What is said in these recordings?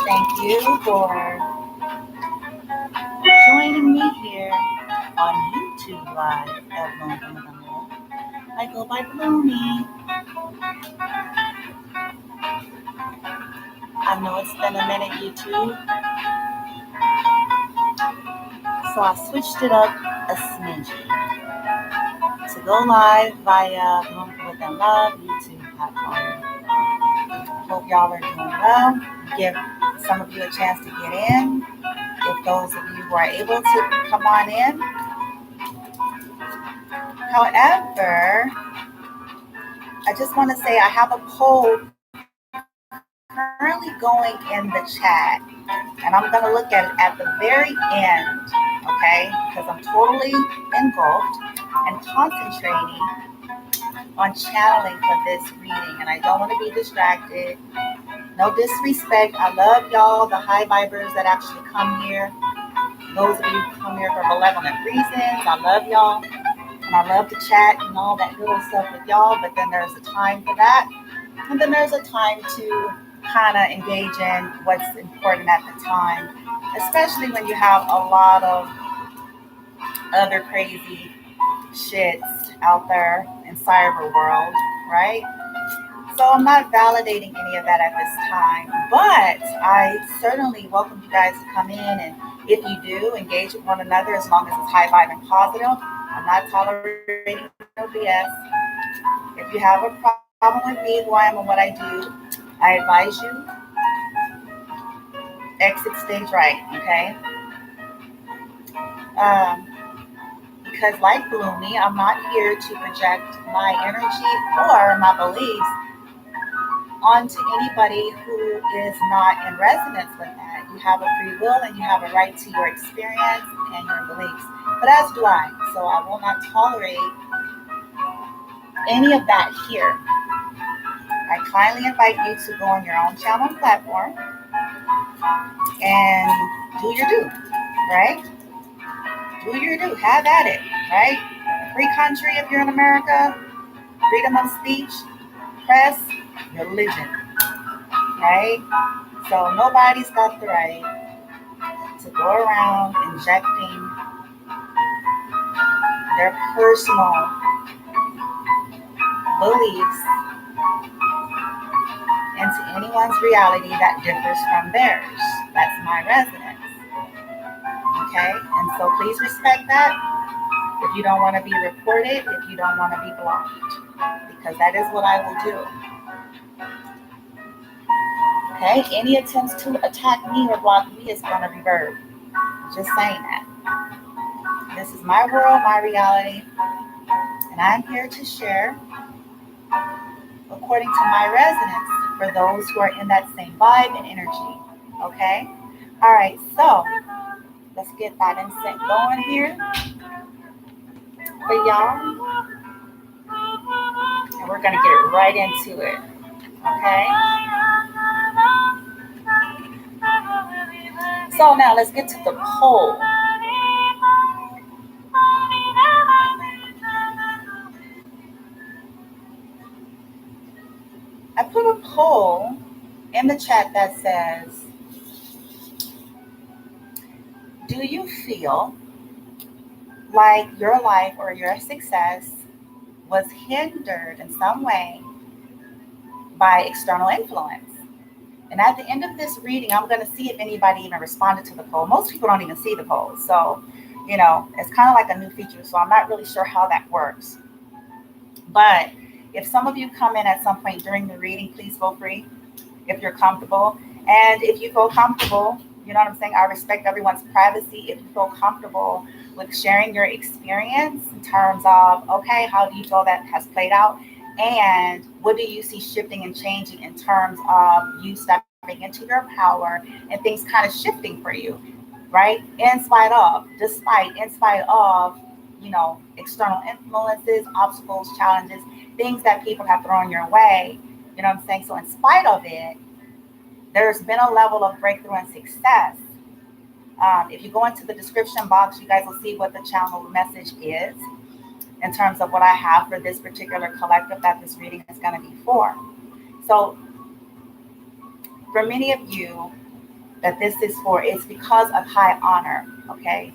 Thank you for joining me here on YouTube Live at Bloom Bloom Bloom. I go by Bloomy. I know it's been a minute, YouTube, so I switched it up a smidgy to go live via Bloom With and Love YouTube platform. Hope y'all are doing well. Give some of you a chance to get in. If those of you who are able to come on in. However, I just want to say I have a poll currently going in the chat, and I'm going to look at it at the very end, okay? Because I'm totally engulfed and concentrating on channeling for this reading, and I don't want to be distracted. No disrespect. I love y'all, the high vibers that actually come here. Those of you who come here for malevolent reasons, I love y'all. And I love to chat and all that little stuff with y'all, but then there's a time for that. And then there's a time to kind of engage in what's important at the time, especially when you have a lot of other crazy shits out there in cyber world, right? So I'm not validating any of that at this time, but I certainly welcome you guys to come in, and if you do, engage with one another as long as it's high vibe and positive. I'm not tolerating no BS. If you have a problem with me, who I am, and what I do, I advise you, exit stage right, okay? Because like Bloomy, I'm not here to project my energy or my beliefs onto anybody who is not in resonance with that. You have a free will and you have a right to your experience and your beliefs, but as do I. So I will not tolerate any of that here. I kindly invite you to go on your own channel and platform and do your do, right? Do your do. Have at it, right? A free country if you're in America, freedom of speech, press, religion, right? So nobody's got the right to go around injecting their personal beliefs into anyone's reality that differs from theirs. That's my resonance. Okay? And so please respect that. If you don't want to be reported, if you don't want to be blocked, because that is what I will do. Okay? Any attempts to attack me or block me is going to revert. Just saying that. This is my world, my reality, and I'm here to share according to my resonance for those who are in that same vibe and energy. Okay? All right, so let's get that incense going here for y'all. And we're going to get right into it. Okay? So now let's get to the poll. I put a poll in the chat that says, do you feel like your life or your success was hindered in some way by external influence? And at the end of this reading, I'm going to see if anybody even responded to the poll. Most people don't even see the poll. So, it's kind of like a new feature. So I'm not really sure how that works. But if some of you come in at some point during the reading, please feel free if you're comfortable. And if you feel comfortable, you know what I'm saying? I respect everyone's privacy. If you feel comfortable with sharing your experience in terms of, okay, how do you feel that has played out? And what do you see shifting and changing in terms of you stepping into your power and things kind of shifting for you, right? In spite of, external influences, obstacles, challenges, things that people have thrown your way, you know what I'm saying? So in spite of it, there's been a level of breakthrough and success. If you go into the description box, you guys will see what the channel message is. in terms of what I have for this particular collective that this reading is going to be for. So for many of you that this is for, it's because of high honor, okay?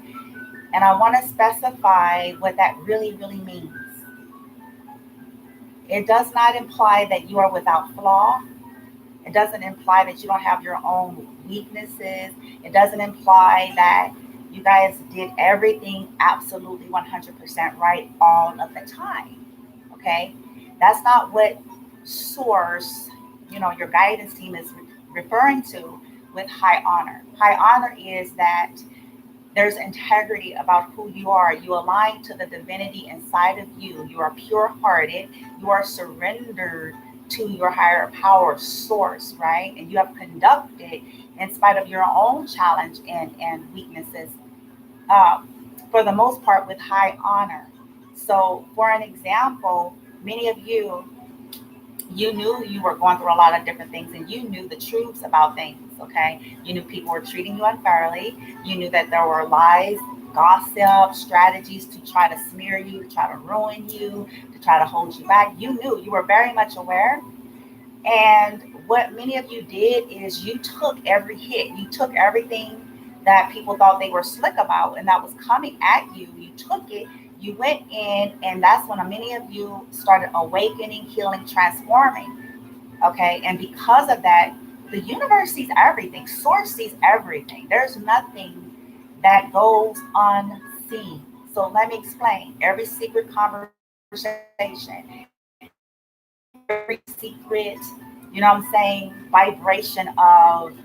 And I want to specify what that really, really means. It does not imply that you are without flaw. It doesn't imply that you don't have your own weaknesses. It doesn't imply that you guys did everything absolutely 100% right all of the time, okay? That's not what source, your guidance team is referring to with high honor. High honor is that there's integrity about who you are. You align to the divinity inside of you. You are pure-hearted. You are surrendered to your higher power source, right? And you have conducted in spite of your own challenge and weaknesses, for the most part, with high honor. So, for an example, many of you knew you were going through a lot of different things and you knew the truths about things, okay? You knew people were treating you unfairly. You knew that there were lies, gossip, strategies to try to smear you, to try to ruin you, to try to hold you back. You were very much aware. And what many of you did is you took every hit, you took everything that people thought they were slick about and that was coming at you. You took it, you went in, and that's when many of you started awakening, healing, transforming. Okay. And because of that, the universe sees everything, source sees everything. There's nothing that goes unseen. So let me explain. Every secret conversation, every secret, vibration of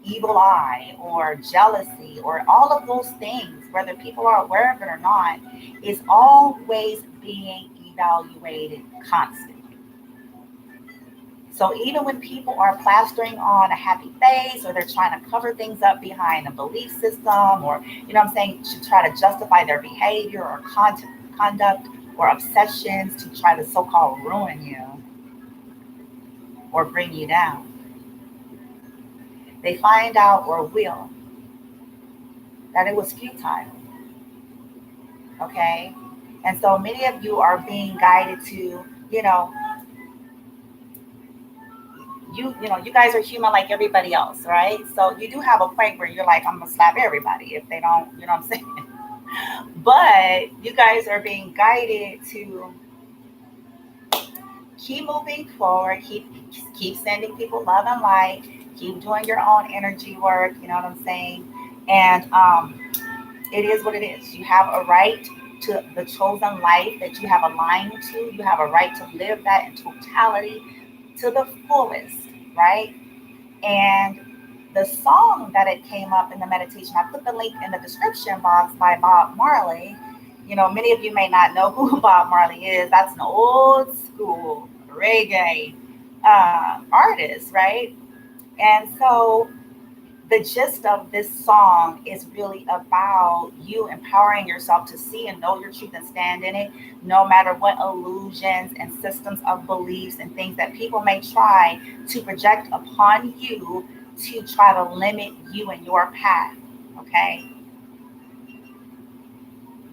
evil eye or jealousy or all of those things, whether people are aware of it or not, is always being evaluated constantly. So even when people are plastering on a happy face or they're trying to cover things up behind a belief system or, to try to justify their behavior or conduct or obsessions to try to so-called ruin you or bring you down, they find out or will that it was futile. Okay? And so many of you are being guided to, you guys are human like everybody else, right? So you do have a point where you're like, I'm gonna slap everybody if they don't, you know what I'm saying? But you guys are being guided to keep moving forward, keep sending people love and light, keep doing your own energy work, you know what I'm saying? And it is what it is. You have a right to the chosen life that you have aligned to. You have a right to live that in totality to the fullest, right? And the song that it came up in the meditation, I put the link in the description box by Bob Marley. Many of you may not know who Bob Marley is. That's an old school reggae artist, right? And so the gist of this song is really about you empowering yourself to see and know your truth and stand in it, no matter what illusions and systems of beliefs and things that people may try to project upon you to try to limit you and your path, okay?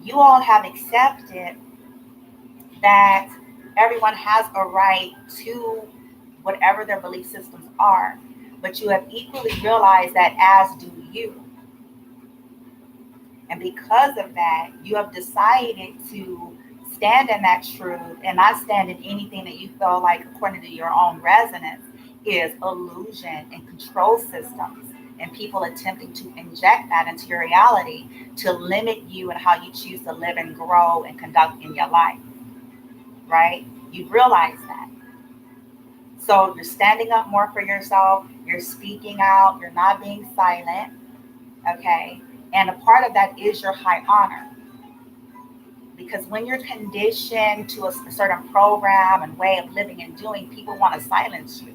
You all have accepted that everyone has a right to whatever their belief systems are, but you have equally realized that as do you. And because of that, you have decided to stand in that truth and not stand in anything that you feel like, according to your own resonance, is illusion and control systems and people attempting to inject that into your reality to limit you and how you choose to live and grow and conduct in your life, right? You realize that. So you're standing up more for yourself, you're speaking out, you're not being silent, okay? And a part of that is your high honor. Because when you're conditioned to a certain program and way of living and doing, people want to silence you.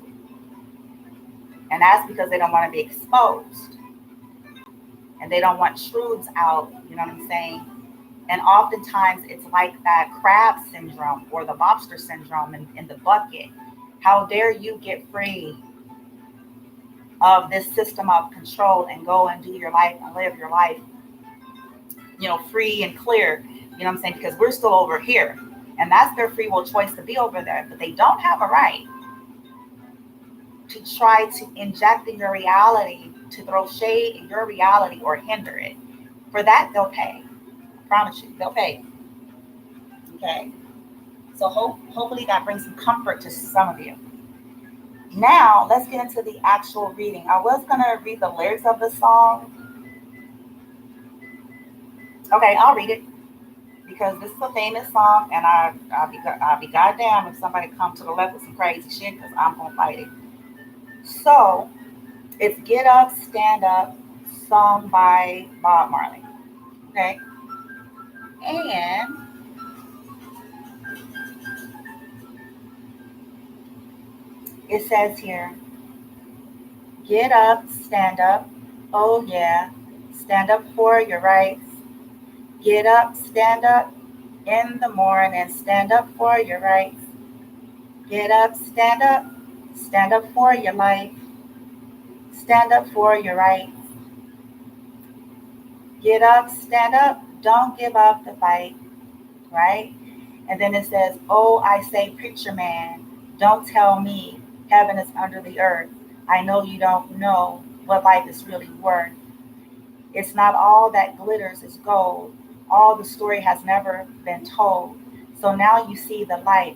And that's because they don't want to be exposed. And they don't want truths out, you know what I'm saying? And oftentimes it's like that crab syndrome or the lobster syndrome in the bucket. How dare you get free of this system of control and go and do your life and live your life, free and clear, you know what I'm saying? Because we're still over here, And that's their free will choice to be over there. But they don't have a right to try to inject in your reality, to throw shade in your reality or hinder it. For that, they'll pay. I promise you, they'll pay. Okay? So hopefully that brings some comfort to some of you. Now, let's get into the actual reading. I was going to read the lyrics of the song. Okay, I'll read it because this is a famous song, and I'll be goddamn if somebody come to the left with some crazy shit because I'm going to fight it. So, it's Get Up, Stand Up, sung by Bob Marley. Okay? And it says here, get up, stand up, oh yeah, stand up for your rights. Get up, stand up in the morning, stand up for your rights. Get up, stand up for your life. Stand up for your rights. Get up, stand up, don't give up the fight, right? And then it says, oh, I say, preacher man, don't tell me heaven is under the earth. I know you don't know what life is really worth. It's not all that glitters is gold. All the story has never been told. So now you see the light.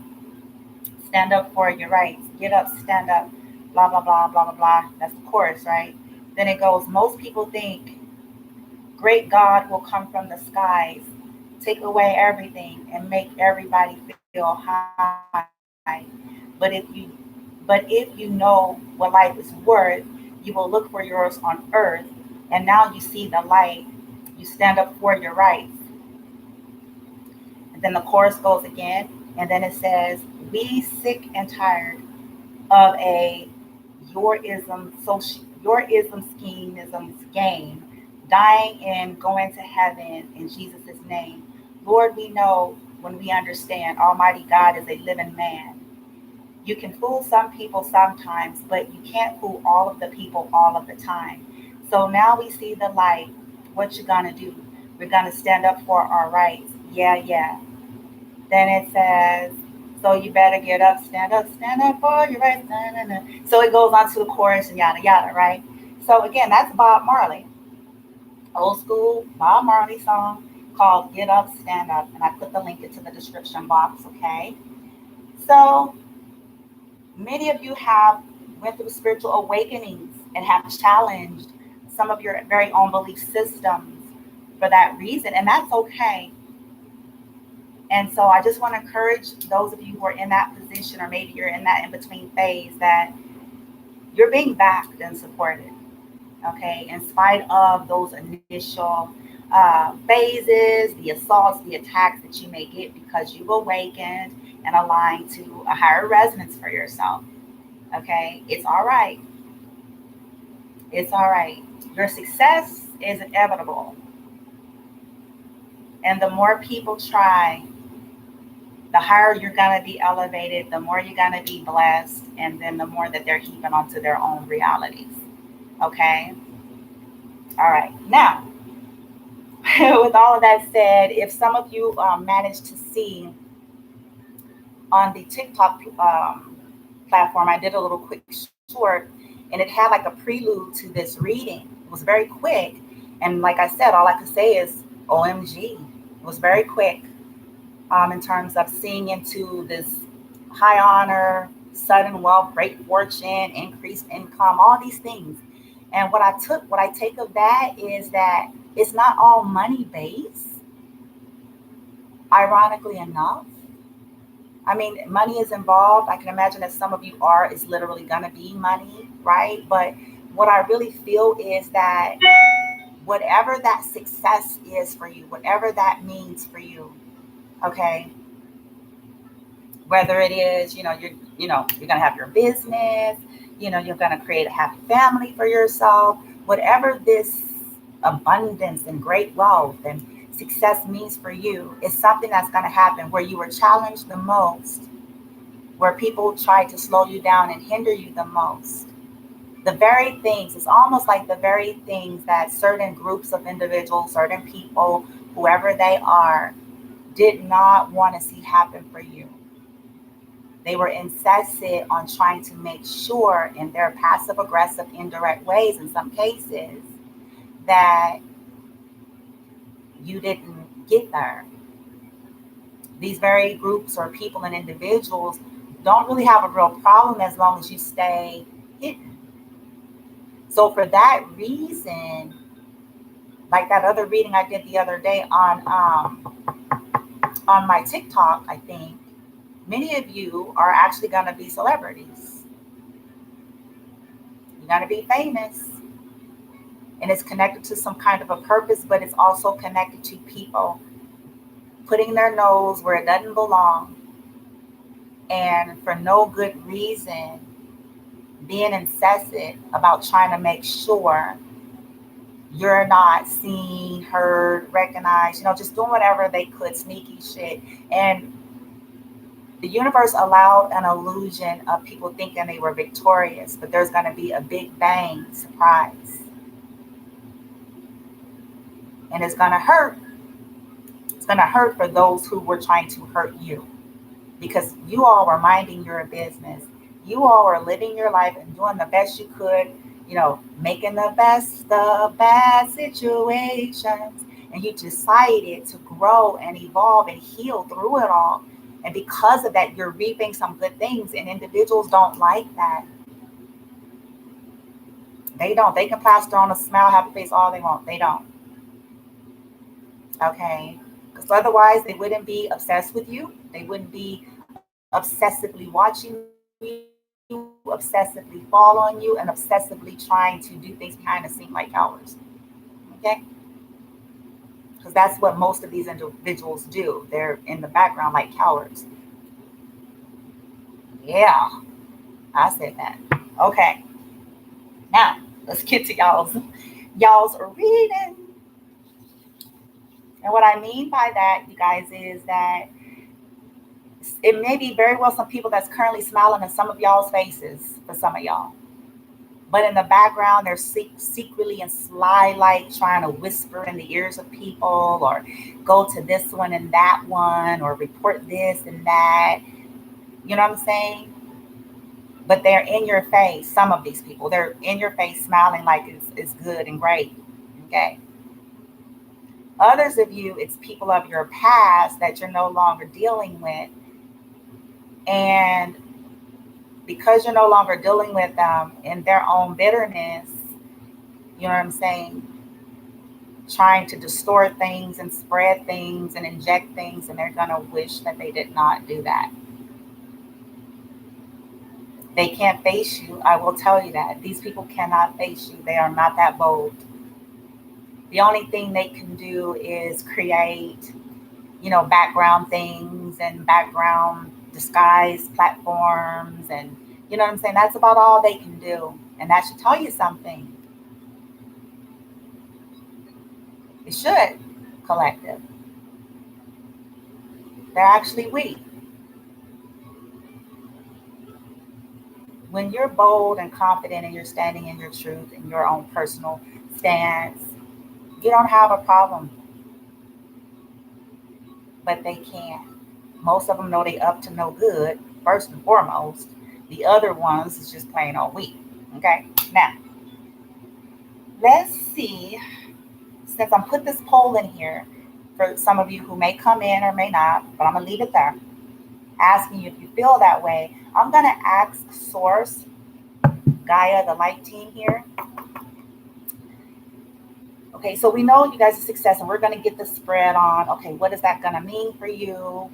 Stand up for your rights. Get up, stand up. Blah, blah, blah, blah, blah, blah. That's the chorus, right? Then it goes, most people think great God will come from the skies, take away everything and make everybody feel high. But if you but if you know what life is worth, you will look for yours on earth, and now you see the light. You stand up for your rights. And then the chorus goes again, and then it says, "We sick and tired of a your ism schemism's game, dying and going to heaven in Jesus' name. Lord, we know when we understand Almighty God is a living man. You can fool some people sometimes, but you can't fool all of the people all of the time. So now we see the light. What you gonna do? We're gonna stand up for our rights. Yeah, yeah. Then it says, so you better get up, stand up for your rights. Nah, nah, nah. So it goes on to the chorus and yada yada, right? So again, that's Bob Marley, old school Bob Marley song called Get Up, Stand Up. And I put the link into the description box, okay? So many of you have went through spiritual awakenings and have challenged some of your very own belief systems for that reason, and that's okay. And so I just want to encourage those of you who are in that position, or maybe you're in that in between phase, that you're being backed and supported, okay, in spite of those initial phases, the assaults, the attacks that you may get because you've awakened and aligned to a higher resonance for yourself. Okay, it's all right. It's all right. Your success is inevitable. And the more people try, the higher you're going to be elevated, the more you're going to be blessed, and then the more that they're heaping onto their own realities. Okay? All right. Now, with all of that said, if some of you managed to see on the TikTok platform, I did a little quick short, and it had like a prelude to this reading. It was very quick. And like I said, all I could say is OMG. It was very quick in terms of seeing into this high honor, sudden wealth, great fortune, increased income, all these things. And what I take of that is that it's not all money based, ironically enough. I mean, money is involved. I can imagine that some of you are, is literally going to be money, right? But what I really feel is that whatever that success is for you, whatever that means for you, okay, whether it is, you're going to have your business, you're going to create a happy family for yourself, whatever this abundance and great wealth and success means for you, is something that's going to happen where you were challenged the most, where people try to slow you down and hinder you the most. The very things, it's almost like the very things that certain groups of individuals, certain people, whoever they are, did not want to see happen for you. They were incessant on trying to make sure in their passive aggressive indirect ways in some cases that you didn't get there. These very groups or people and individuals don't really have a real problem as long as you stay hidden. So for that reason, like that other reading I did the other day on my TikTok, I think many of you are actually going to be celebrities. You're going to be famous, and it's connected to some kind of a purpose, but it's also connected to people putting their nose where it doesn't belong, and for no good reason, being incessant about trying to make sure you're not seen, heard, recognized, just doing whatever they could, sneaky shit. And the universe allowed an illusion of people thinking they were victorious, but there's going to be a big bang surprise. And it's going to hurt. It's going to hurt for those who were trying to hurt you, because you all were minding your business. You all were living your life and doing the best you could, making the best of bad situations. And you decided to grow and evolve and heal through it all. And because of that, you're reaping some good things. And individuals don't like that. They don't. They can plaster on a smile, happy face all they want. They don't. Okay? Because otherwise, they wouldn't be obsessed with you. They wouldn't be obsessively watching you, obsessively following you, and obsessively trying to do things behind the scene like cowards. Okay? Because that's what most of these individuals do. They're in the background like cowards. Yeah, I said that. Okay. Now, let's get to y'all's reading. And what I mean by that, you guys, is that it may be very well some people that's currently smiling in some of y'all's faces for some of y'all. But in the background, they're secretly and sly like trying to whisper in the ears of people, or go to this one and that one, or report this and that. You know what I'm saying? But they're in your face. Some of these people, they're in your face smiling like it's good and great. Okay. Others of you, it's people of your past that you're no longer dealing with. And because you're no longer dealing with them in their own bitterness, you know what I'm saying? Trying to distort things and spread things and inject things, and they're going to wish that they did not do that. They can't face you. I will tell you that. These people cannot face you. They are not that bold. The only thing they can do is create, background things and background disguise platforms, and you know what I'm saying? That's about all they can do. And that should tell you something. It should, collective. They're actually weak. When you're bold and confident and you're standing in your truth and your own personal stance, you don't have a problem. But they can't. Most of them know they up to no good, first and foremost. The other ones is just plain old weak. Okay? Now, let's see. Since I'm put this poll in here for some of you who may come in or may not, but I'm going to leave it there, asking you if you feel that way. I'm going to ask Source, Gaia, the light team here. Okay, so we know you guys are success, and we're going to get the spread on, okay, what is that going to mean for you?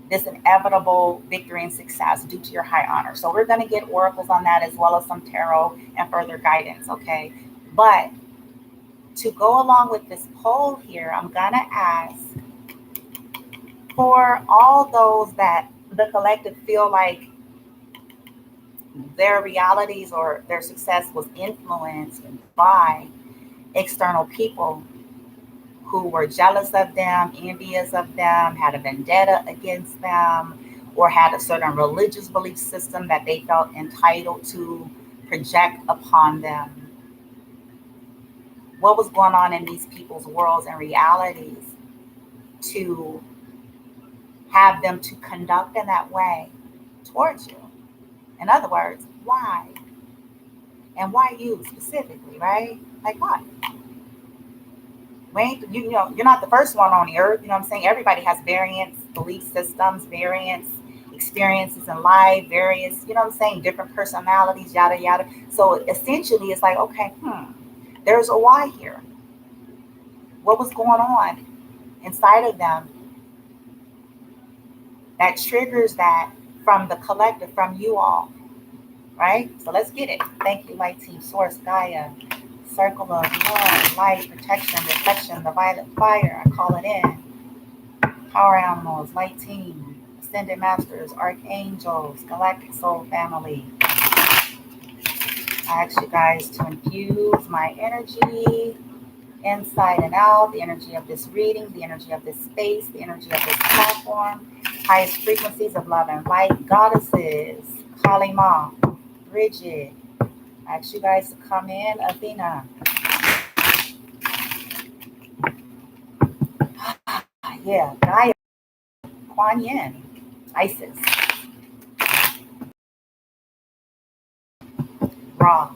This inevitable victory and success due to your high honor. So we're going to get oracles on that, as well as some tarot and further guidance, okay? But to go along with this poll here, I'm going to ask for all those that the collective feel like their realities or their success was influenced by external people who were jealous of them, envious of them, had a vendetta against them, or had a certain religious belief system that they felt entitled to project upon them. What was going on in these people's worlds and realities to have them to conduct in that way towards you. In other words, why? And why you specifically, right? Like why? You're not the first one on the earth. You know what I'm saying? Everybody has various belief systems, various experiences in life, various, you know what I'm saying, different personalities, yada, yada. So essentially it's like, okay, there's a why here. What was going on inside of them that triggers that from the collective, from you all, right? So let's get it. Thank you, Light Team, Source, Gaia, Circle of Love, Light, Protection, Reflection, the Violet Fire. I call it in. Power Animals, Light Team, Ascended Masters, Archangels, Galactic Soul Family. I ask you guys to infuse my energy inside and out, the energy of this reading, the energy of this space, the energy of this platform, highest frequencies of love and light, goddesses, Kali Ma, Bridget. I ask you guys to come in, Athena. Yeah, Gaia, Kuan Yin, Isis, Ra.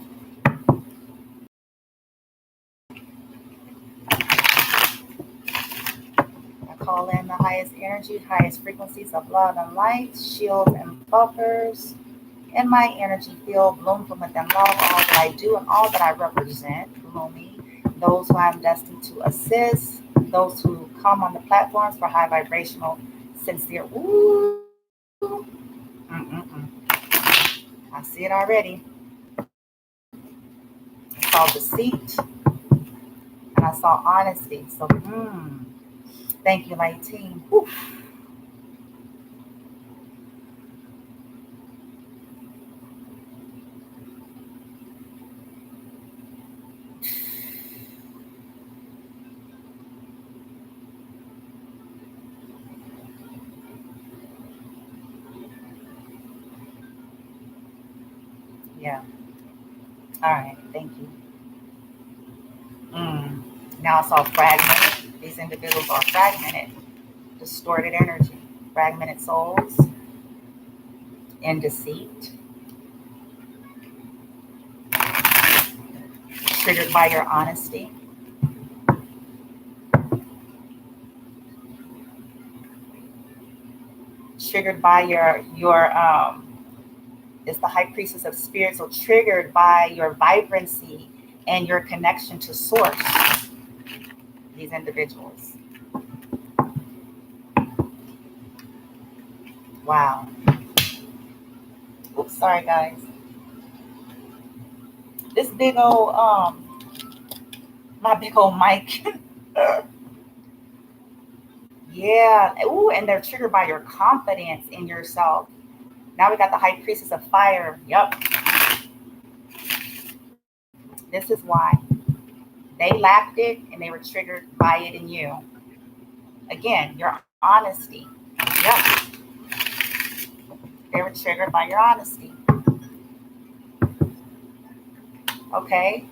I call in the highest energy, highest frequencies of love and light, shields and buffers. In my energy field, bloom from within love, all that I do and all that I represent, bloom me. Those who I'm destined to assist, those who come on the platforms for high vibrational, sincere. Ooh. I see it already. I saw deceit and I saw honesty. So, thank you, Light Team. Whew. Yeah. All right. Thank you. Now I saw fragmented. These individuals are fragmented, distorted energy, fragmented souls, in deceit, triggered by your honesty, triggered by your it's the high priestess of spirit, so triggered by your vibrancy and your connection to source. These individuals. Wow. Oops, sorry guys. This big old my big old mic. Yeah. Ooh, and they're triggered by your confidence in yourself. Now we got the high priestess of fire. Yep. This is why. They lacked it and they were triggered by it in you. Again, your honesty. Yep. They were triggered by your honesty. Okay.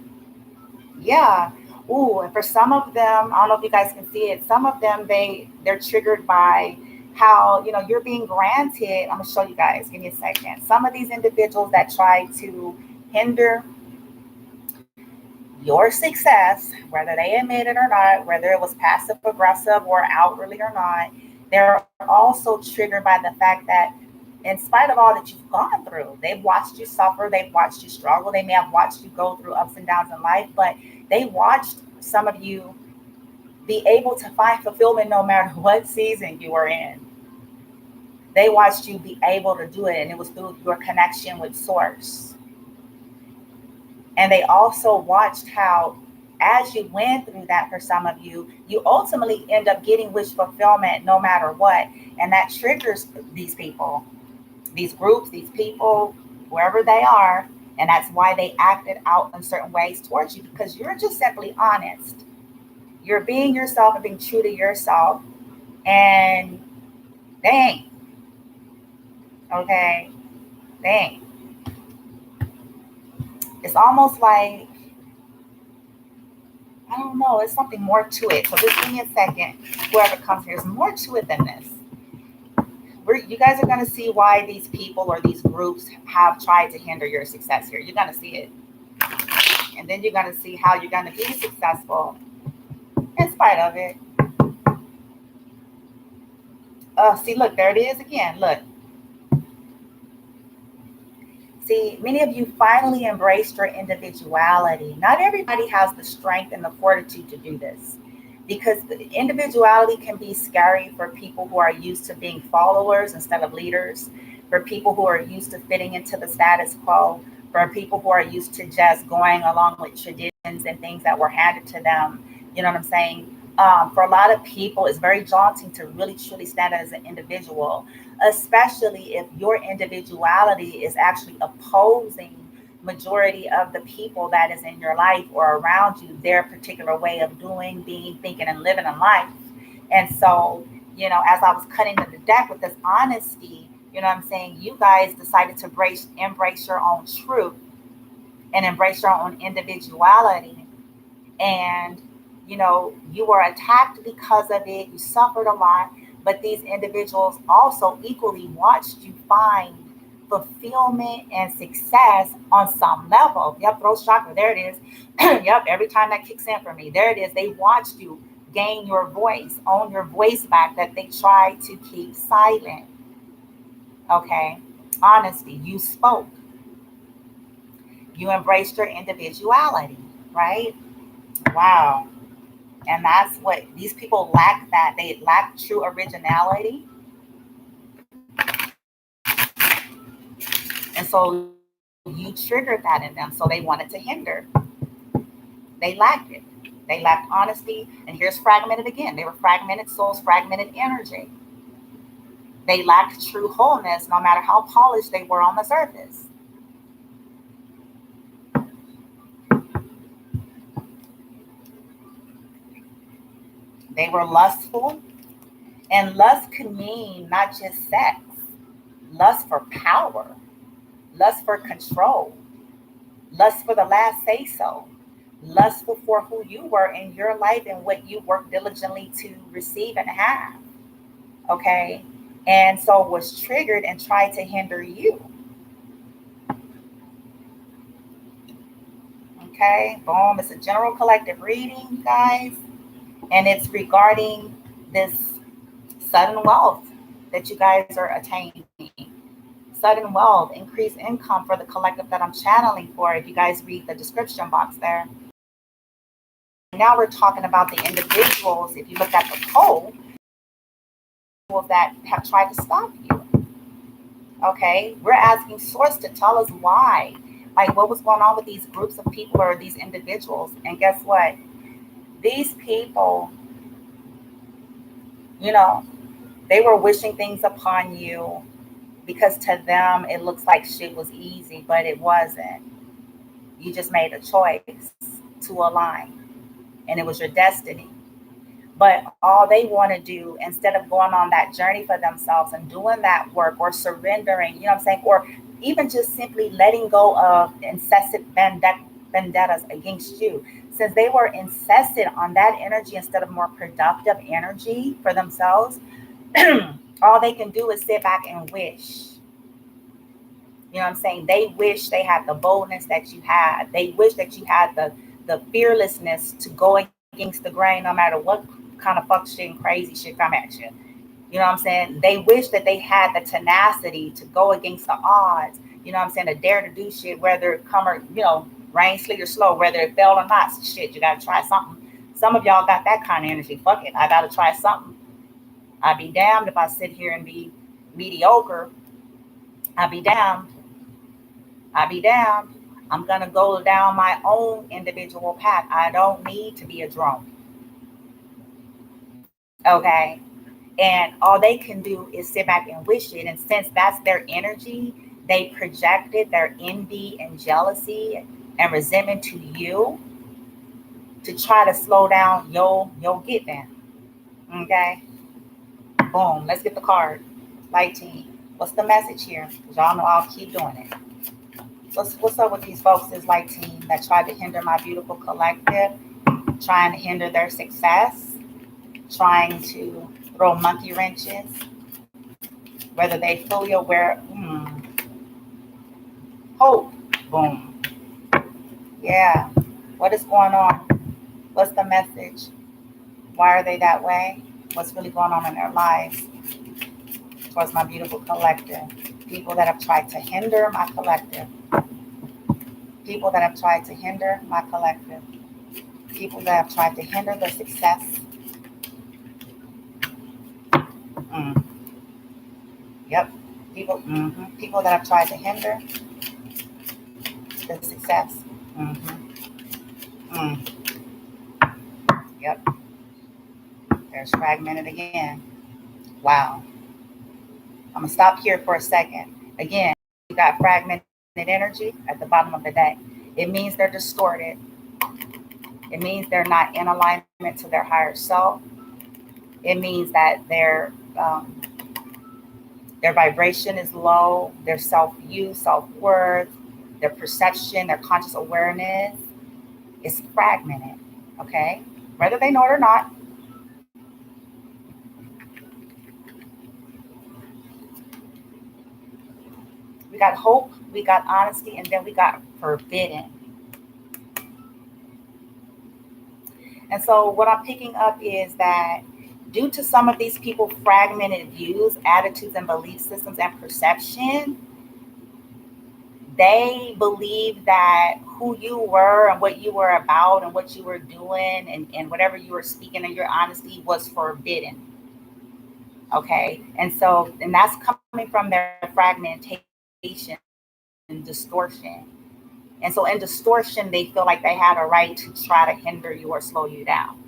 Yeah. Ooh, and for some of them, I don't know if you guys can see it. Some of them, they're triggered by how, you're being granted. I'm gonna show you guys. Give me a second. Some of these individuals that try to hinder your success, whether they admit it or not, whether it was passive aggressive or outwardly or not, they're also triggered by the fact that in spite of all that you've gone through, they've watched you suffer, they've watched you struggle, they may have watched you go through ups and downs in life, but they watched some of you be able to find fulfillment no matter what season you were in. They watched you be able to do it, and it was through your connection with source. And they also watched how, as you went through that, for some of you, you ultimately end up getting wish fulfillment no matter what. And that triggers these people, these groups, these people, wherever they are. And that's why they acted out in certain ways towards you, because you're just simply honest. You're being yourself and being true to yourself. And dang. Okay. Dang. It's almost like, I don't know, there's something more to it. So just give me a second. Whoever comes here, there's more to it than this. You guys are going to see why these people or these groups have tried to hinder your success here. You're going to see it. And then you're going to see how you're going to be successful in spite of it. See, look, there it is again. Look. See, many of you finally embraced your individuality. Not everybody has the strength and the fortitude to do this, because individuality can be scary for people who are used to being followers instead of leaders, for people who are used to fitting into the status quo, for people who are used to just going along with traditions and things that were handed to them. You know what I'm saying? For a lot of people, it's very daunting to really truly stand as an individual, especially if your individuality is actually opposing majority of the people that is in your life or around you, their particular way of doing, being, thinking, and living in life. And so, you know, as I was cutting the deck with this honesty, you know what I'm saying, you guys decided to embrace your own truth and embrace your own individuality. And, you know, you were attacked because of it. You suffered a lot. But these individuals also equally watched you find fulfillment and success on some level. Yep, throat chakra, there it is. Yep, every time that kicks in for me, there it is. They watched you gain your voice, own your voice back that they tried to keep silent. Okay, honesty, you spoke. You embraced your individuality, right? Wow. And that's what these people lack, that they lack true originality. And so you triggered that in them. So they wanted to hinder. They lacked it. They lacked honesty. And here's fragmented again. They were fragmented souls, fragmented energy. They lacked true wholeness, no matter how polished they were on the surface. They were lustful. And lust could mean not just sex, lust for power, lust for control, lust for the last say so, lustful for who you were in your life and what you worked diligently to receive and have. Okay. And so was triggered and tried to hinder you. Okay. Boom. It's a general collective reading, guys. And it's regarding this sudden wealth that you guys are attaining. Sudden wealth, increased income for the collective that I'm channeling for. If you guys read the description box there. Now we're talking about the individuals. If you look at the poll, that have tried to stop you. Okay, we're asking Source to tell us why, like what was going on with these groups of people or these individuals. And guess what? These people, you know, they were wishing things upon you because to them it looks like shit was easy, but it wasn't. You just made a choice to align, and it was your destiny. But all they want to do, instead of going on that journey for themselves and doing that work or surrendering, you know what I'm saying, or even just simply letting go of incessant vendettas against you, since they were incessant on that energy instead of more productive energy for themselves, all they can do is sit back and wish. You know what I'm saying? They wish they had the boldness that you had. They wish that you had the fearlessness to go against the grain no matter what kind of fuck shit and crazy shit come at you. You know what I'm saying? They wish that they had the tenacity to go against the odds. You know what I'm saying? To dare to do shit, whether it come or, you know, rain, sleet, or slow, whether it fell or not. Shit, you got to try something. Some of y'all got that kind of energy. Fuck it. I got to try something. I'd be damned if I sit here and be mediocre. I'd be damned. I'd be damned. I'm going to go down my own individual path. I don't need to be a drone. Okay. And all they can do is sit back and wish it. And since that's their energy, they projected their envy and jealousy and resentment to you to try to slow down your getting. Okay. Boom. Let's get the card. Light team. What's the message here? Because y'all know I'll keep doing it. What's up with these folks, this light team that tried to hinder my beautiful collective, trying to hinder their success, trying to throw monkey wrenches whether they fully aware. Hope. Boom. Yeah. What is going on? What's the message? Why are they that way? What's really going on in their lives? Towards my beautiful collective. People that have tried to hinder my collective. People that have tried to hinder my collective. People that have tried to hinder the success. Mm. Yep. People that have tried to hinder the success. Mm-hmm. Mm. Yep. There's fragmented again. Wow. I'm going to stop here for a second. Again, you got fragmented energy at the bottom of the deck. It means they're distorted. It means they're not in alignment to their higher self. It means that their vibration is low, their self-view, self-worth, their perception, their conscious awareness is fragmented, okay? Whether they know it or not. We got hope, we got honesty, and then we got forbidden. And so what I'm picking up is that due to some of these people fragmented views, attitudes, and belief systems and perception, they believe that who you were and what you were about and what you were doing and whatever you were speaking and your honesty was forbidden. Okay. And that's coming from their fragmentation and distortion. And so in distortion, they feel like they have a right to try to hinder you or slow you down.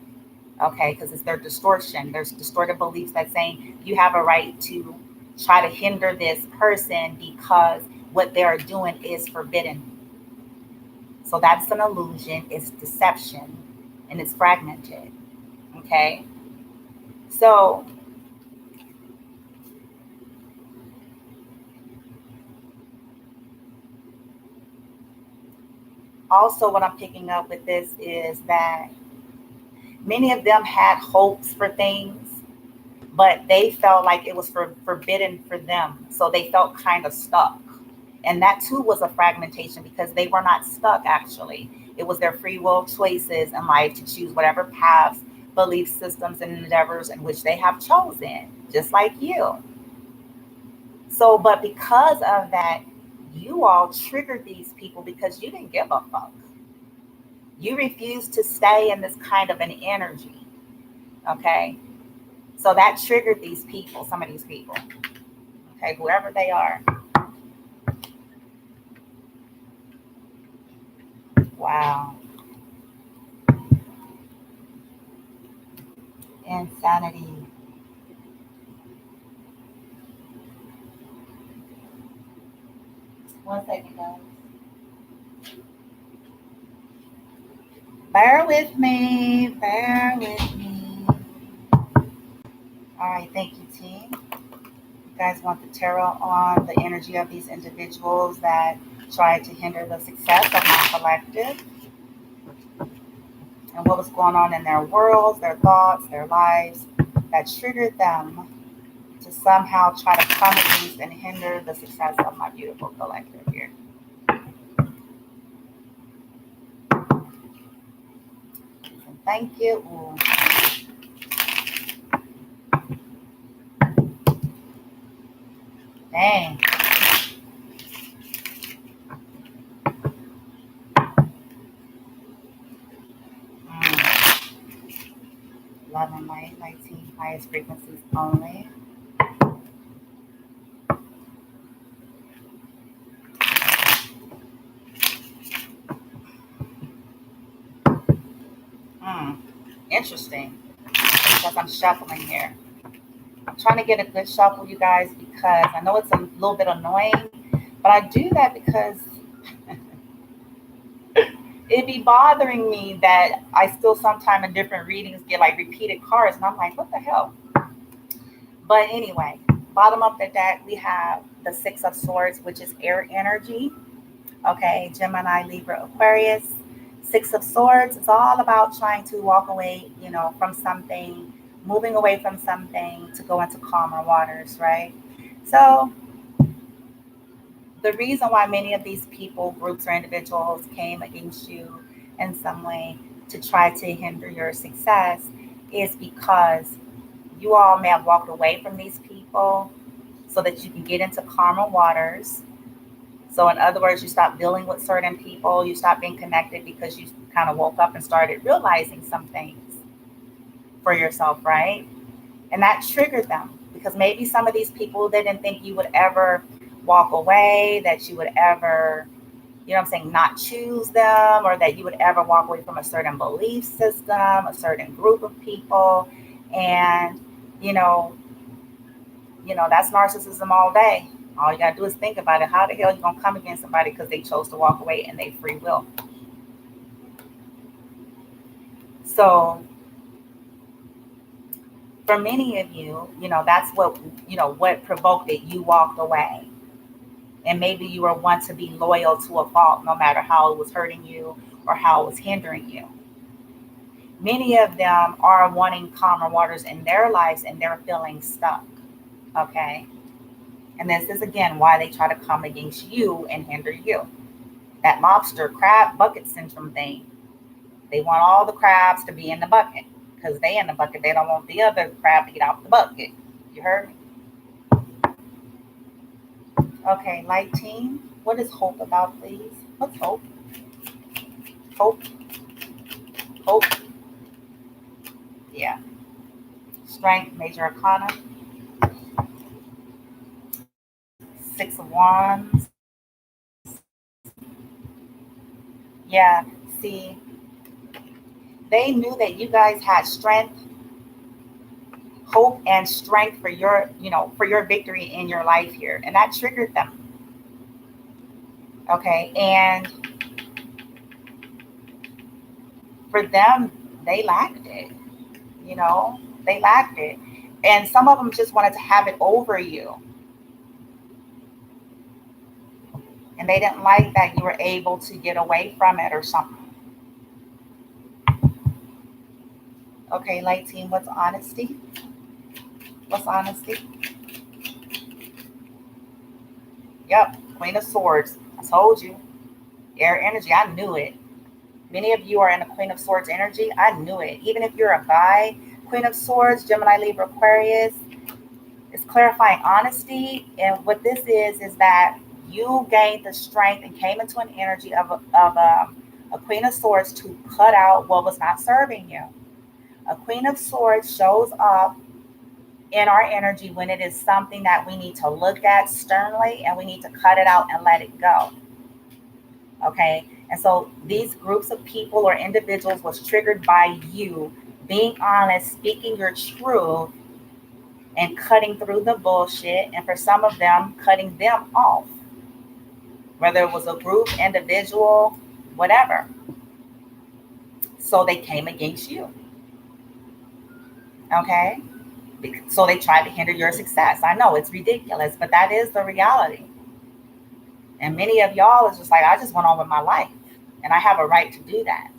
Okay. Because it's their distortion. There's distorted beliefs that saying you have a right to try to hinder this person because what they're doing is forbidden. So that's an illusion, it's deception, and it's fragmented. Okay? So also what I'm picking up with this is that many of them had hopes for things, but they felt like it was forbidden for them. So they felt kind of stuck. And that too was a fragmentation because they were not stuck actually. It was their free will choices in life to choose whatever paths, belief systems, and endeavors in which they have chosen, just like you. So, but because of that, you all triggered these people because you didn't give a fuck. You refused to stay in this kind of an energy. Okay. So that triggered these people, some of these people. Okay. Whoever they are. Wow. Insanity. One second, guys. Bear with me. Bear with me. All right. Thank you, team. You guys want the tarot on the energy of these individuals that try to hinder the success of my collective and what was going on in their worlds, their thoughts, their lives that triggered them to somehow try to come against and hinder the success of my beautiful collective here. And thank you. Ooh. Dang. Mm. Love and light, 19 highest frequencies only. Mm. Interesting. Because I'm shuffling here. I'm trying to get a good shuffle, you guys, because I know it's a little bit annoying, but I do that because it'd be bothering me that I still sometime in different readings get like repeated cards, and I'm like, what the hell? But anyway, bottom of the deck, we have the Six of Swords, which is air energy. Okay, Gemini, Libra, Aquarius. Six of Swords is all about trying to walk away, from something, moving away from something to go into calmer waters, right? So the reason why many of these people, groups, or individuals came against you in some way to try to hinder your success is because you all may have walked away from these people so that you can get into calmer waters. So, in other words, you stop dealing with certain people, you stop being connected because you kind of woke up and started realizing some things for yourself, right? And that triggered them because maybe some of these people didn't think you would ever walk away, that you would ever, I'm saying, not choose them, or that you would ever walk away from a certain belief system, a certain group of people. And, you know, that's narcissism all day. All you gotta do is think about it. How the hell are you gonna come against somebody because they chose to walk away and they free will? So for many of you, that's what provoked it. You walked away. And maybe you were one to be loyal to a fault, no matter how it was hurting you or how it was hindering you. Many of them are wanting calmer waters in their lives and they're feeling stuck. Okay. And this is again why they try to come against you and hinder you. That lobster crab bucket syndrome thing. They want all the crabs to be in the bucket because they in the bucket. They don't want the other crab to get out the bucket. You heard me? Okay, light team. What is hope about, please? What's hope? Hope. Hope. Yeah. Strength, major arcana. 6 of Wands. Yeah. See, they knew that you guys had strength, hope, and strength for your victory in your life here. And that triggered them. Okay. And for them, they lacked it. They lacked it. And some of them just wanted to have it over you. And they didn't like that you were able to get away from it or something. Okay, light team, what's honesty? What's honesty? Yep, Queen of Swords. I told you. Air energy, I knew it. Many of you are in the Queen of Swords energy. I knew it. Even if you're a guy, Queen of Swords, Gemini, Libra, Aquarius, it's clarifying honesty. And what this is that you gained the strength and came into an energy of a Queen of Swords to cut out what was not serving you. A Queen of Swords shows up in our energy when it is something that we need to look at sternly and we need to cut it out and let it go. Okay. And so these groups of people or individuals was triggered by you being honest, speaking your truth, and cutting through the bullshit. And for some of them, cutting them off, whether it was a group, individual, whatever. So they came against you. Okay. So they tried to hinder your success. I know it's ridiculous, but that is the reality. And many of y'all is just like, I just went on with my life and I have a right to do that.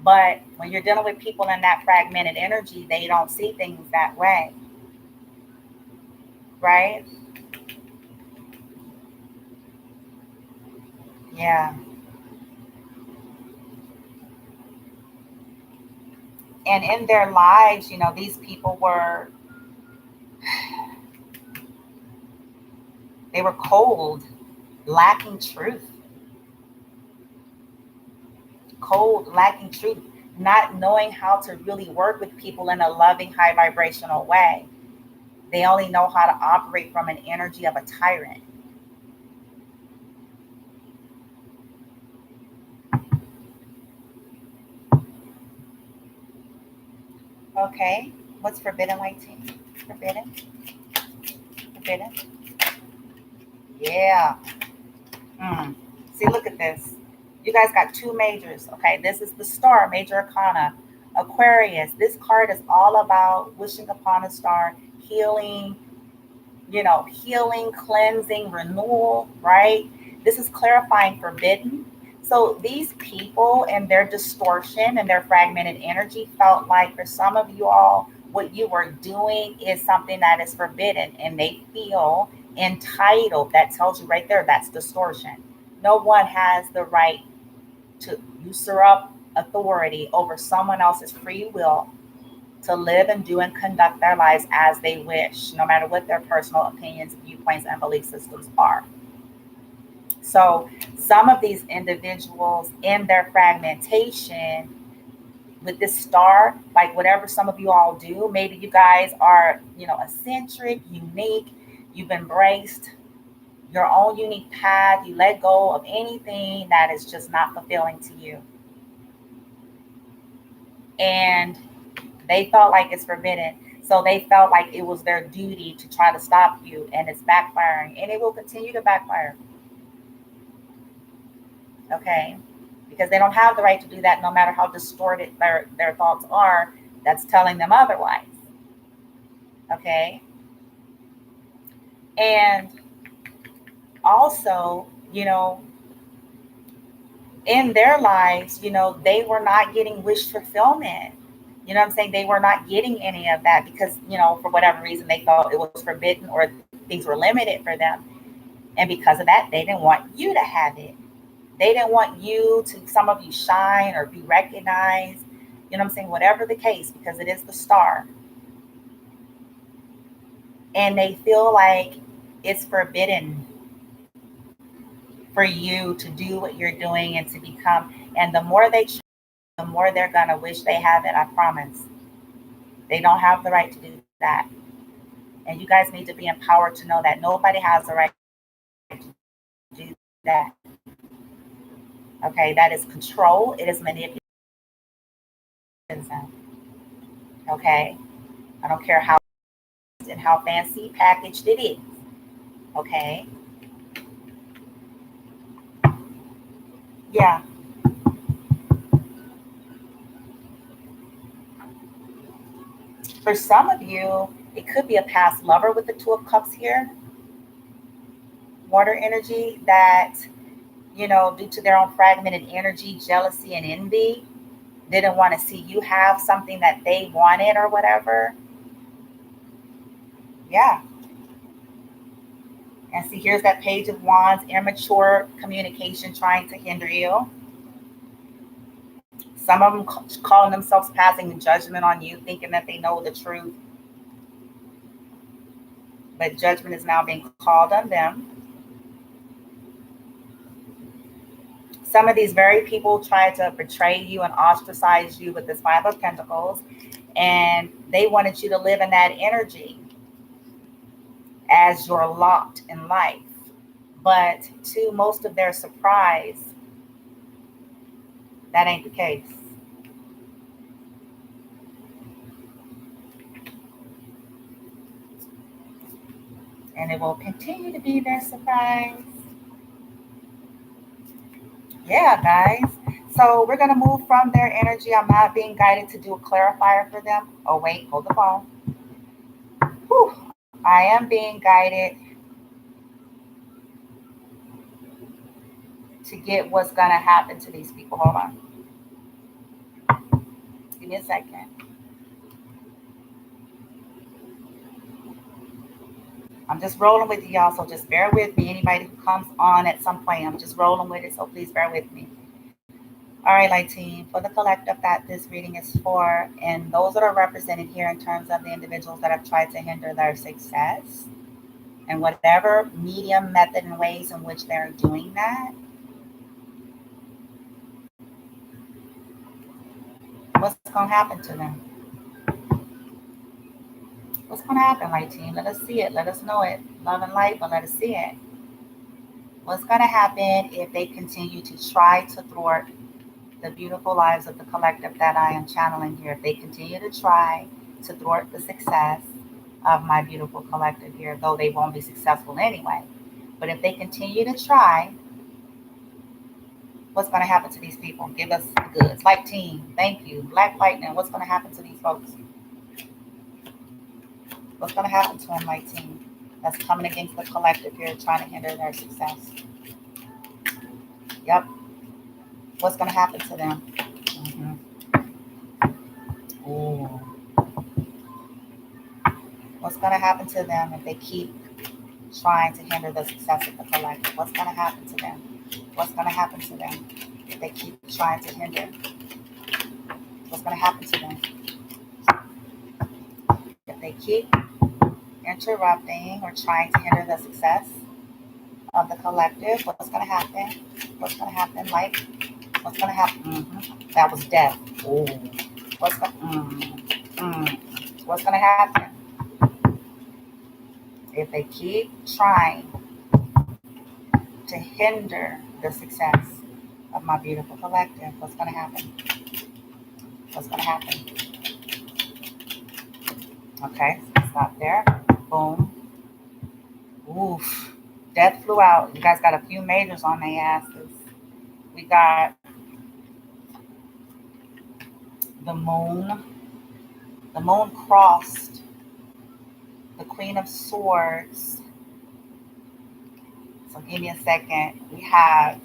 But when you're dealing with people in that fragmented energy, they don't see things that way. Right? Yeah. And in their lives, these people they were cold, lacking truth. Cold, lacking truth, not knowing how to really work with people in a loving, high vibrational way. They only know how to operate from an energy of a tyrant. Okay, what's forbidden, lighting? Forbidden? Forbidden? Yeah. See, look at this. You guys got two majors. Okay, this is the star, major arcana. Aquarius, this card is all about wishing upon a star, healing, healing, cleansing, renewal, right? This is clarifying forbidden. So these people and their distortion and their fragmented energy felt like for some of you all what you are doing is something that is forbidden, and they feel entitled. That tells you right there, that's distortion. No one has the right to usurp authority over someone else's free will to live and do and conduct their lives as they wish, no matter what their personal opinions, viewpoints, and belief systems are. So, some of these individuals in their fragmentation with this star, like whatever some of you all do, maybe you guys are, eccentric, unique, you've embraced your own unique path, you let go of anything that is just not fulfilling to you. And they felt like it's forbidden. So they felt like it was their duty to try to stop you, and it's backfiring, and it will continue to backfire. Okay? Because they don't have the right to do that, no matter how distorted their thoughts are, that's telling them otherwise. Okay? And also, in their lives, they were not getting wish fulfillment. You know what I'm saying? They were not getting any of that because, for whatever reason, they thought it was forbidden or things were limited for them. And because of that, they didn't want you to have it. They didn't want you to, some of you, shine or be recognized. You know what I'm saying? Whatever the case, because it is the star. And they feel like it's forbidden for you to do what you're doing and to become. And the more they try, the more they're going to wish they have it, I promise. They don't have the right to do that. And you guys need to be empowered to know that nobody has the right to do that. Okay, that is control. It is manipulation. Okay, I don't care how and how fancy packaged it is. Okay, yeah. For some of you, it could be a past lover with the Two of Cups here, water energy, that, due to their own fragmented energy, jealousy, and envy, didn't want to see you have something that they wanted or whatever. Yeah. And see, here's that Page of Wands, immature communication trying to hinder you. Some of them calling themselves passing judgment on you, thinking that they know the truth. But judgment is now being called on them. Some of these very people try to betray you and ostracize you with this Five of Pentacles. And they wanted you to live in that energy as your lot in life. But to most of their surprise, that ain't the case. And it will continue to be their surprise. Yeah, guys. So we're going to move from their energy. I'm not being guided to do a clarifier for them. Oh, wait, hold the phone. Whew. I am being guided to get what's going to happen to these people. Hold on. Give me a second. I'm just rolling with you, y'all, so just bear with me. Anybody who comes on at some point, I'm just rolling with it, so please bear with me. All right, light team, for the collective that this reading is for, and those that are represented here in terms of the individuals that have tried to hinder their success, and whatever medium, method, and ways in which they're doing that, what's going to happen to them? What's going to happen, light team? Let us see it. Let us know it. Love and light, but let us see it. What's going to happen if they continue to try to thwart the beautiful lives of the collective that I am channeling here? If they continue to try to thwart the success of my beautiful collective here, though they won't be successful anyway. But if they continue to try, what's going to happen to these people? Give us the goods. Light team, thank you. Black lightning, what's going to happen to these folks? What's going to happen to them, light team, that's coming against the collective here, trying to hinder their success? Yep. What's going to happen to them? Ooh. What's going to happen to them if they keep trying to hinder the success of the collective? What's going to happen to them? What's going to happen to them if they keep trying to hinder? What's going to happen to them if they keep interrupting or trying to hinder the success of the collective? What's going to happen? What's going to happen? Like, what's going to happen? That was death. Ooh. What's going What's going to happen if they keep trying to hinder the success of my beautiful collective? What's going to happen? What's going to happen? Okay, stop there. Boom. Oof. Death flew out. You guys got a few majors on their asses. We got the moon. The moon crossed the Queen of Swords. So give me a second. We have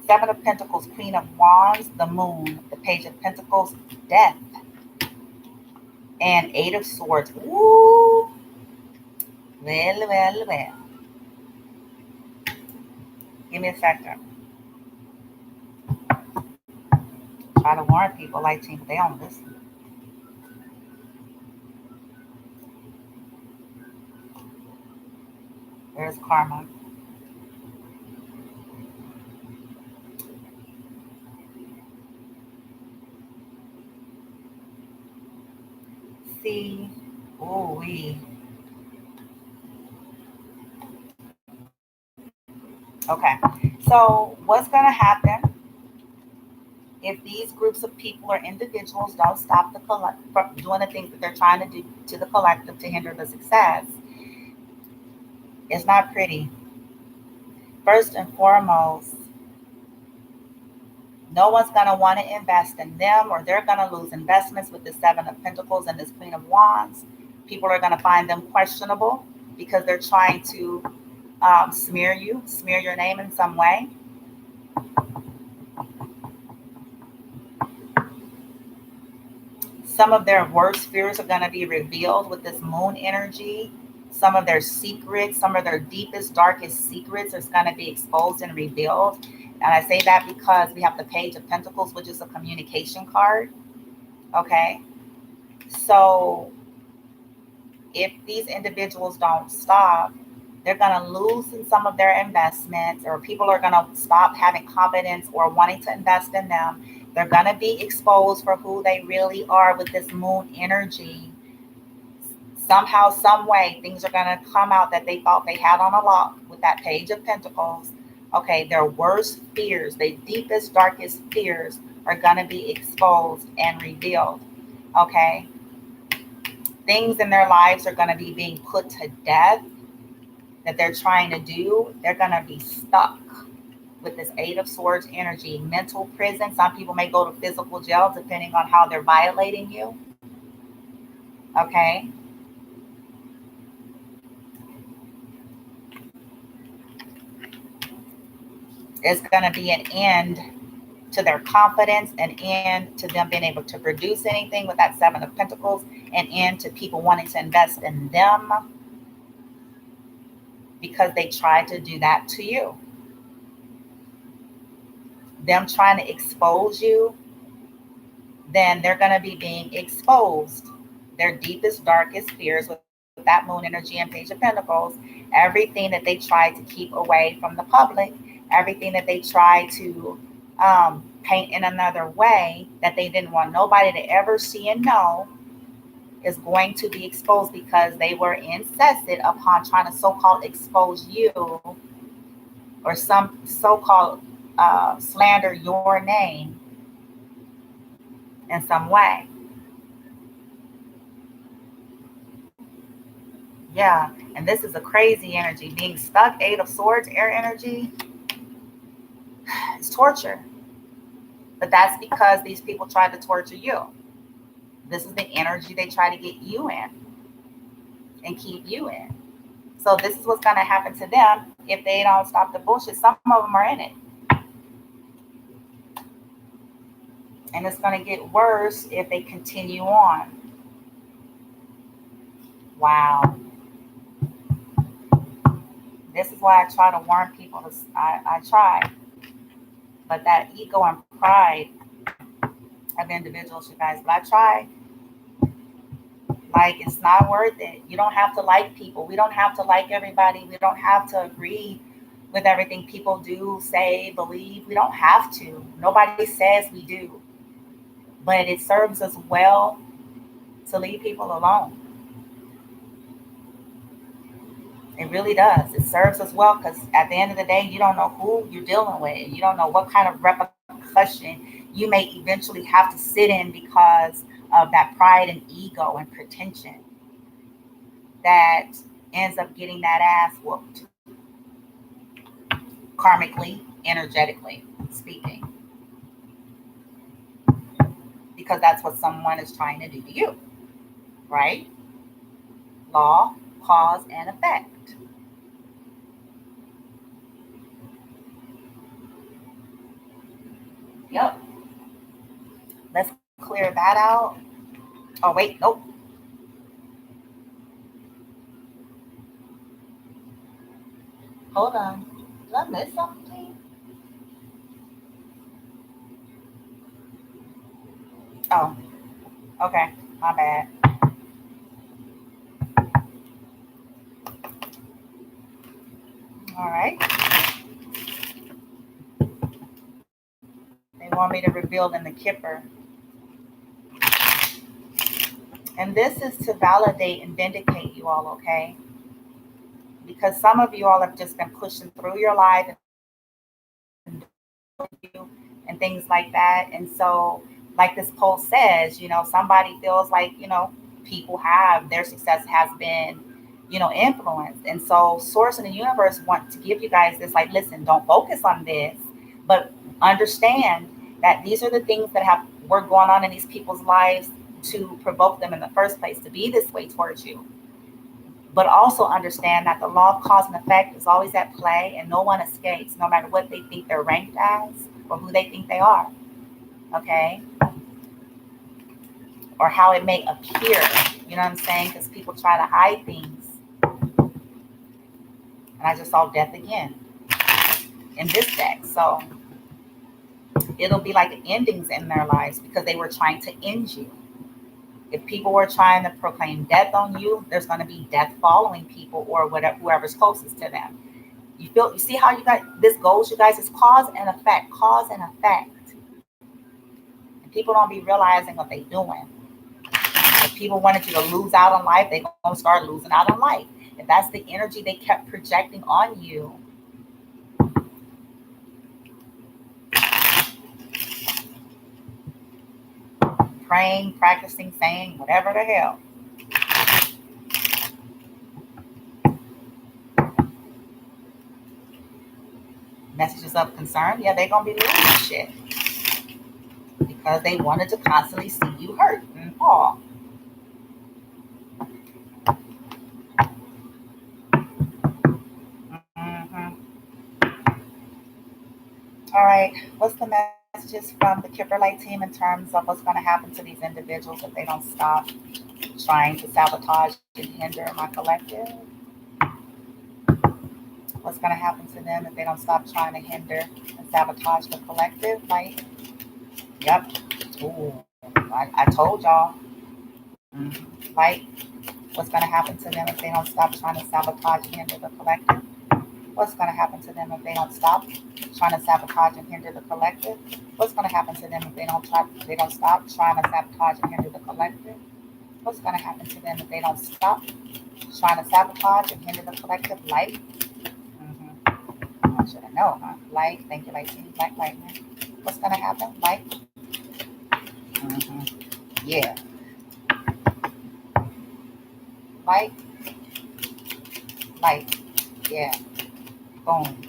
Seven of Pentacles, Queen of Wands, the moon, the Page of Pentacles, death, and Eight of Swords. Ooh. Well. Give me a second. Try to warn people like Tinker. They don't listen. There's karma. See. Ooh wee. Okay. So what's gonna happen if these groups of people or individuals don't stop the from doing the things that they're trying to do to the collective to hinder the success? It's not pretty. First and foremost, no one's going to want to invest in them, or they're going to lose investments with the Seven of Pentacles and this Queen of Wands. People are going to find them questionable because they're trying to smear your name in some way. Some of their worst fears are going to be revealed with this moon energy. Some of their secrets, some of their deepest, darkest secrets is going to be exposed and revealed. And I say that because we have the Page of Pentacles, which is a communication card. Okay. So if these individuals don't stop, they're going to lose in some of their investments, or people are going to stop having confidence or wanting to invest in them. They're going to be exposed for who they really are with this moon energy. Somehow, some way, things are going to come out that they thought they had on a lock with that Page of Pentacles. Okay, their worst fears, their deepest, darkest fears are going to be exposed and revealed. Okay, things in their lives are going to be being put to death that they're trying to do. They're going to be stuck with this Eight of Swords energy. Mental prison. Some people may go to physical jail depending on how they're violating you. Okay. It's going to be an end to their confidence, an end to them being able to produce anything with that Seven of Pentacles, an end to people wanting to invest in them because they tried to do that to you. Them trying to expose you, then they're going to be being exposed. Their deepest, darkest fears with that moon energy and Page of Pentacles, everything that they tried to keep away from the public, everything that they tried to paint in another way that they didn't want nobody to ever see and know, is going to be exposed because they were incensed upon trying to so-called expose you, or some so-called slander your name in some way. Yeah, and this is a crazy energy. Being stuck, Eight of Swords, air energy, it's torture. But that's because these people tried to torture you. This is the energy they try to get you in and keep you in. So this is what's going to happen to them if they don't stop the bullshit. Some of them are in it. And it's going to get worse if they continue on. Wow. This is why I try to warn people. I try. But that ego and pride of individuals, you guys, but I try. Like, it's not worth it. You don't have to like people. We don't have to like everybody. We don't have to agree with everything people do, say, believe. We don't have to. Nobody says we do. But it serves us well to leave people alone. It really does. It serves us well because at the end of the day, you don't know who you're dealing with. You don't know what kind of repercussion you may eventually have to sit in because of that pride and ego and pretension that ends up getting that ass whooped, karmically, energetically speaking, because that's what someone is trying to do to you, right? Law, cause, and effect. Yep. Let's clear that out. Oh, wait, nope. Hold on. Did I miss something? Oh, okay. My bad. All right. They want me to reveal in the kipper. And this is to validate and vindicate you all, okay? Because some of you all have just been pushing through your life and things like that. And so, like this poll says, somebody feels like, people have their success has been, influenced. And so, Source and the universe want to give you guys this like, listen, don't focus on this, but understand that these are the things that have were going on in these people's lives to provoke them in the first place to be this way towards you. But also understand that the law of cause and effect is always at play and no one escapes, no matter what they think they're ranked as or who they think they are. Okay? Or how it may appear. You know what I'm saying? Because people try to hide things. And I just saw death again in this deck. So it'll be like endings in their lives because they were trying to end you. If people were trying to proclaim death on you, there's going to be death following people or whatever, whoever's closest to them. You see how you guys this goes, you guys? It's cause and effect, cause and effect. And people don't be realizing what they're doing. If people wanted you to lose out on life, they're going to start losing out on life. If that's the energy they kept projecting on you, praying, practicing, saying, whatever the hell. Messages of concern, yeah, they're going to be losing shit. Because they wanted to constantly see you hurt and fall. Mm-hmm. All right. What's the messages from the Kimberlite team in terms of what's going to happen to these individuals if they don't stop trying to sabotage and hinder my collective? What's going to happen to them if they don't stop trying to hinder and sabotage the collective? Like, yep. Ooh, I told y'all. Like, what's going to happen to them if they don't stop trying to sabotage and hinder the collective? What's going to happen to them if they don't stop trying to sabotage and hinder the collective? What's going to happen to them if they don't stop trying to sabotage and hinder the collective? What's going to happen to them if they don't stop trying to sabotage and hinder the collective? Light. I should have known, huh? Light. Thank you, light team. Light, lightning. What's going to happen? Light. Yeah. Light. Light. Yeah. Boom.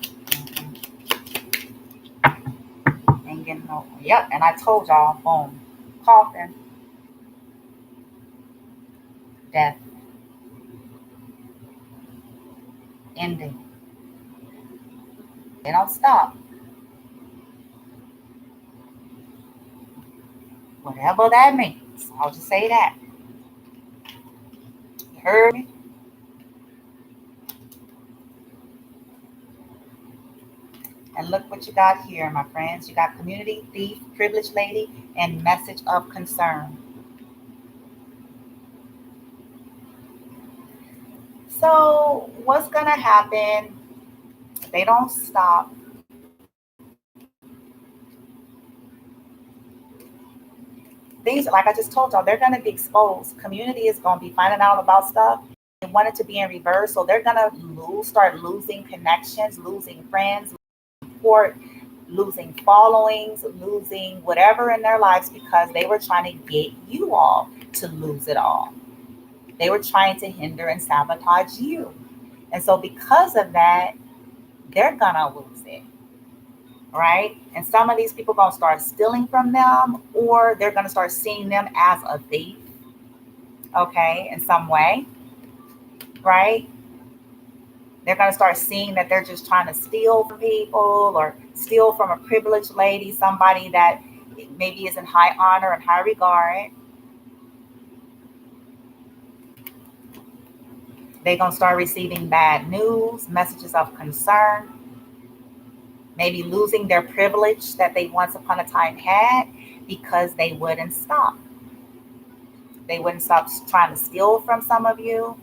Ain't getting no. Yep. And I told y'all, boom. Coffin. Death. Ending. They don't stop. Whatever that means. I'll just say that. You Heard me? And look what you got here, my friends. You got community, thief, privileged lady, and message of concern. So what's going to happen if they don't stop? Things, like I just told y'all, they're going to be exposed. Community is going to be finding out about stuff. They want it to be in reverse. So they're going to start losing connections, losing friends, support, losing followings, losing whatever in their lives because they were trying to get you all to lose it all. They were trying to hinder and sabotage you. And so because of that, they're going to lose it. Right? And some of these people are going to start stealing from them, or they're going to start seeing them as a thief, okay, in some way, right? They're going to start seeing that they're just trying to steal from people or steal from a privileged lady, somebody that maybe is in high honor and high regard. They're going to start receiving bad news, messages of concern, maybe losing their privilege that they once upon a time had because they wouldn't stop. They wouldn't stop trying to steal from some of you,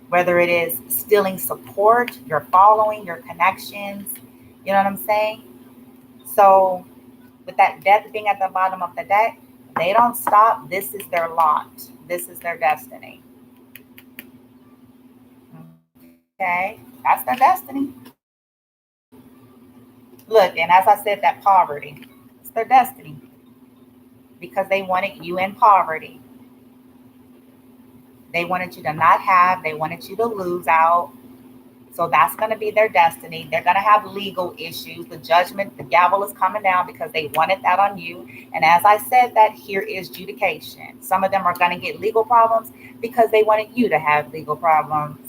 whether it is stealing support, your following, your connections. You know what I'm saying? So with that death being at the bottom of the deck, they don't stop. This is their lot. This is their destiny. Okay? That's their destiny. Look, and as I said, that poverty, it's their destiny because they wanted you in poverty. They wanted you to not have, they wanted you to lose out. So that's going to be their destiny. They're going to have legal issues. The judgment, the gavel is coming down because they wanted that on you. And as I said, that here is judication. Some of them are going to get legal problems because they wanted you to have legal problems.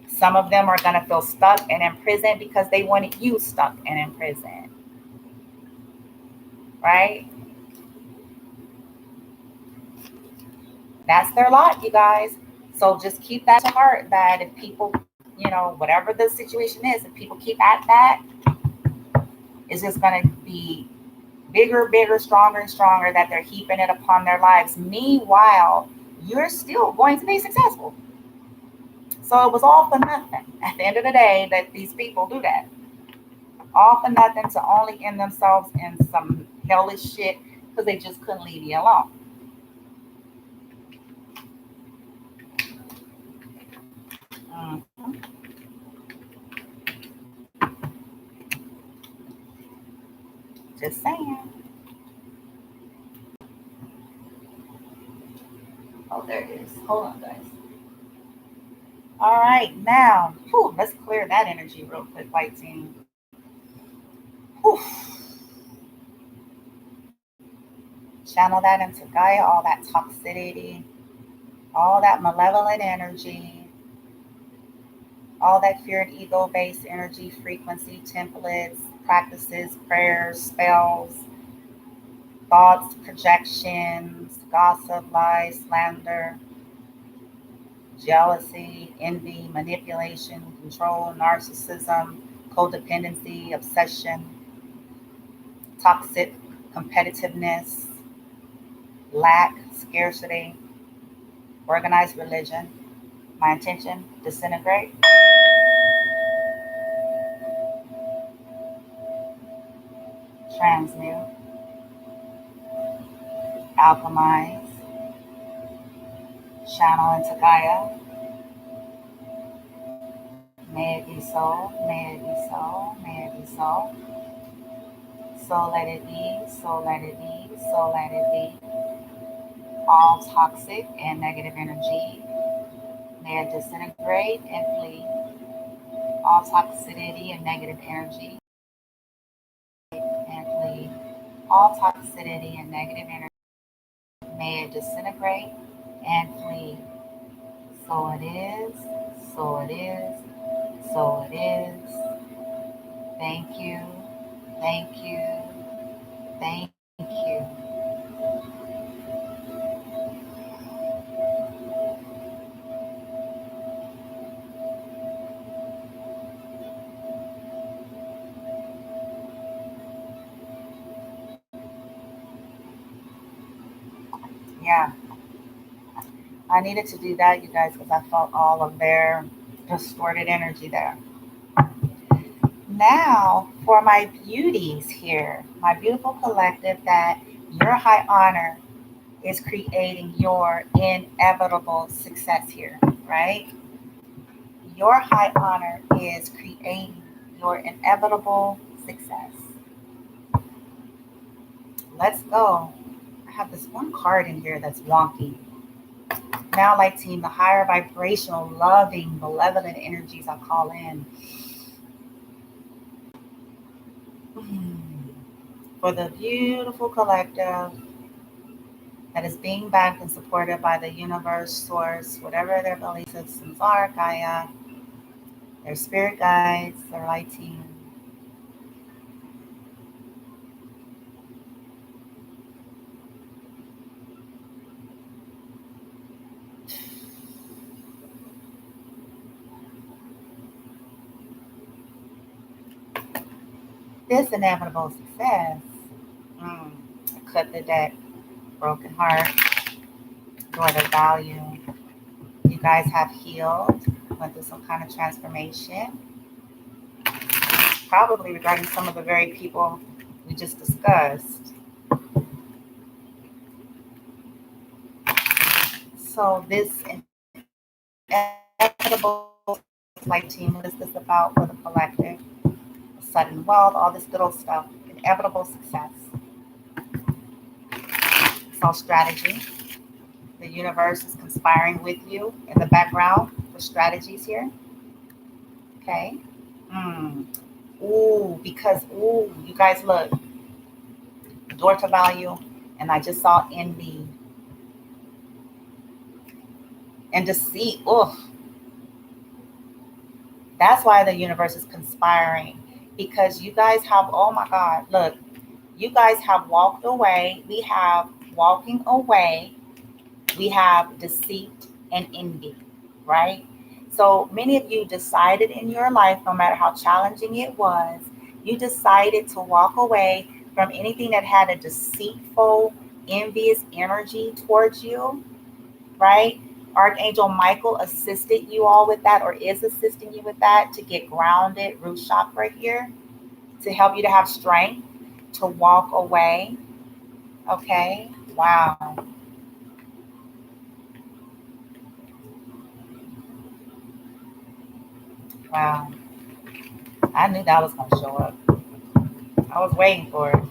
Some of them are going to feel stuck and in prison because they wanted you stuck and in prison. Right? That's their lot, you guys. So just keep that to heart that if people, whatever the situation is, if people keep at that, it's just going to be bigger, bigger, stronger, and stronger that they're heaping it upon their lives. Meanwhile, you're still going to be successful. So it was all for nothing. At the end of the day, that these people do that. All for nothing to only end themselves in some hellish shit because they just couldn't leave you alone. Mm-hmm. Just saying. Oh, there it is. Hold on, guys. All right, now, let's clear that energy real quick, white team. Whew. Channel that into Gaia, all that toxicity, all that malevolent energy, all that fear and ego-based energy, frequency, templates, practices, prayers, spells, thoughts, projections, gossip, lies, slander, jealousy, envy, manipulation, control, narcissism, codependency, obsession, toxic competitiveness, lack, scarcity, organized religion. My intention, disintegrate, transmute, alchemize, channel into Gaia. May it be so, may it be so, may it be so. So let it be, so let it be, so let it be. All toxic and negative energy, may it disintegrate and flee. All toxicity and negative energy and flee. All toxicity and negative energy, may it disintegrate and flee. So it is, so it is, so it is. Thank you, thank you, thank you. Yeah, I needed to do that, you guys, because I felt all of their distorted energy there. Now, for my beauties here, my beautiful collective, that your high honor is creating your inevitable success here, right? Your high honor is creating your inevitable success. Let's go. I have this one card in here that's wonky. Now, like team, the higher vibrational, loving, malevolent energies I call in. For the beautiful collective that is being backed and supported by the universe, source, whatever their belief systems are, Gaia, their spirit guides, their light team. This inevitable success. I cut the deck, broken heart, door of value. You guys have healed, went through some kind of transformation, probably regarding some of the very people we just discussed. So this inevitable light team, what is this about for the collective? Sudden wealth, all this good old stuff, inevitable success. It's all strategy. The universe is conspiring with you in the background for strategies here. Okay. Because you guys look, door to value, and I just saw envy and deceit. That's why the universe is conspiring, because you guys have, oh my God, look, you guys have walked away. We have walking away. We have deceit and envy, right? So many of you decided in your life, no matter how challenging it was, you decided to walk away from anything that had a deceitful, envious energy towards you, right? Archangel Michael assisted you all with that, or is assisting you with that, to get grounded, root chakra here, to help you to have strength to walk away. Okay. Wow. Wow. I knew that was going to show up. I was waiting for it.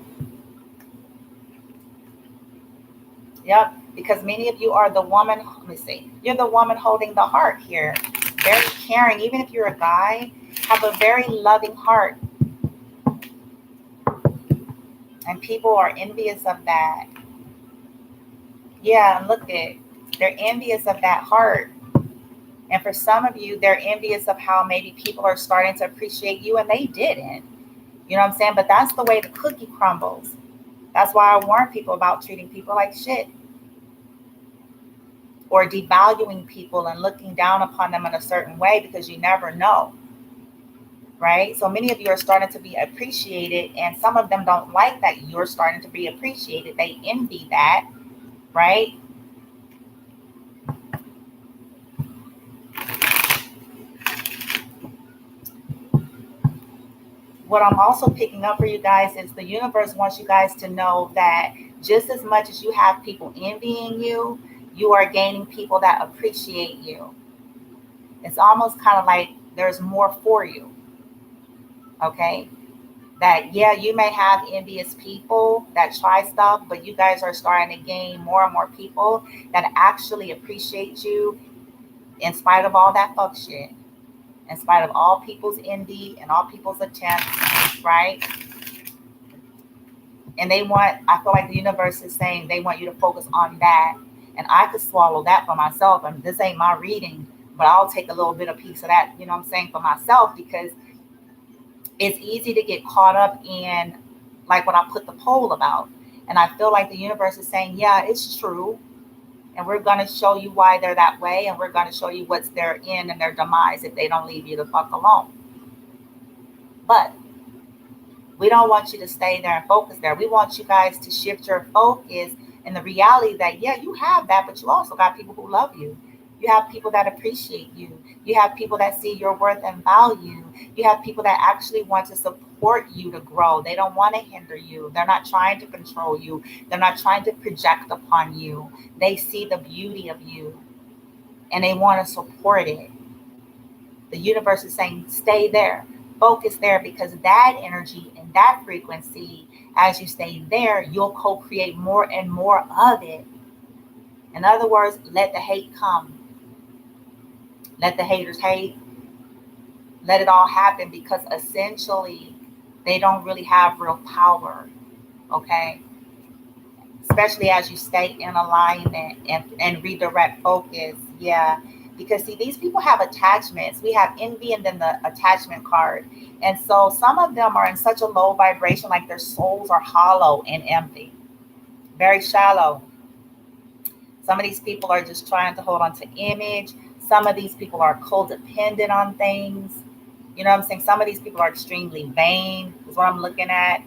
Yep. Because many of you are the woman. Let me see. You're the woman holding the heart here. Very caring. Even if you're a guy, have a very loving heart. And people are envious of that. Yeah, and look at, they're envious of that heart. And for some of you, they're envious of how maybe people are starting to appreciate you and they didn't. You know what I'm saying? But that's the way the cookie crumbles. That's why I warn people about treating people like shit, or devaluing people and looking down upon them in a certain way, because you never know. Right? So many of you are starting to be appreciated, and some of them don't like that you're starting to be appreciated. They envy that, right? What I'm also picking up for you guys is the universe wants you guys to know that just as much as you have people envying you, you are gaining people that appreciate you. It's almost kind of like there's more for you. Okay? That, yeah, you may have envious people that try stuff, but you guys are starting to gain more and more people that actually appreciate you in spite of all that fuck shit, in spite of all people's envy and all people's attempts, right? And I feel like the universe is saying they want you to focus on that. And I could swallow that for myself. And this ain't my reading, but I'll take a little bit of piece of that, you know what I'm saying, for myself, because it's easy to get caught up in, like, when I put the poll about. And I feel like the universe is saying, yeah, it's true. And we're going to show you why they're that way. And we're going to show you what's their end and their demise if they don't leave you the fuck alone. But we don't want you to stay there and focus there. We want you guys to shift your focus And the reality that, yeah, you have that, but you also got people who love you. You have people that appreciate you. You have people that see your worth and value. You have people that actually want to support you to grow. They don't want to hinder you. They're not trying to control you. They're not trying to project upon you. They see the beauty of you and they want to support it. The universe is saying, stay there, focus there, because that energy and that frequency, as you stay there, you'll co-create more and more of it. In other words, let the hate come. Let the haters hate. Let it all happen, because essentially they don't really have real power, okay? Especially as you stay in alignment and redirect focus. Yeah. Because see, these people have attachments. We have envy and then the attachment card. And so some of them are in such a low vibration, like their souls are hollow and empty, very shallow. Some of these people are just trying to hold on to image. Some of these people are codependent on things. You know what I'm saying? Some of these people are extremely vain, is what I'm looking at.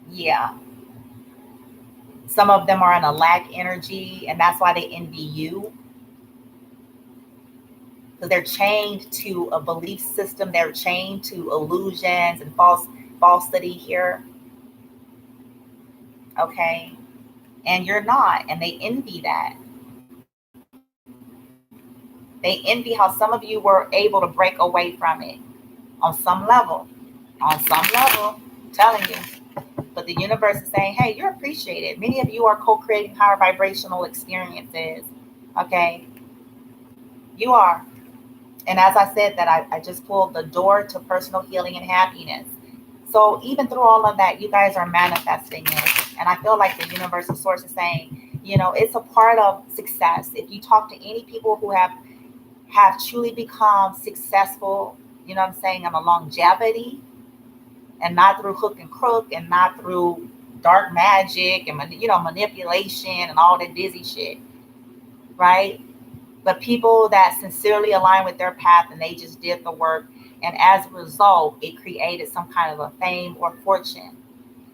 Yeah. Some of them are in a lack energy, and that's why they envy you. Because they're chained to a belief system. They're chained to illusions and falsity here. Okay. And you're not. And they envy that. They envy how some of you were able to break away from it on some level. On some level, I'm telling you. But the universe is saying, hey, you're appreciated. Many of you are co-creating higher vibrational experiences. Okay? You are. And as I said, that I just pulled the door to personal healing and happiness. So even through all of that, you guys are manifesting it. And I feel like the universal source is saying, you know, it's a part of success. If you talk to any people who have truly become successful, you know what I'm saying, on a longevity, and not through hook and crook, and not through dark magic and, you know, manipulation and all that dizzy shit, right? But people that sincerely align with their path and they just did the work, and as a result, it created some kind of a fame or fortune.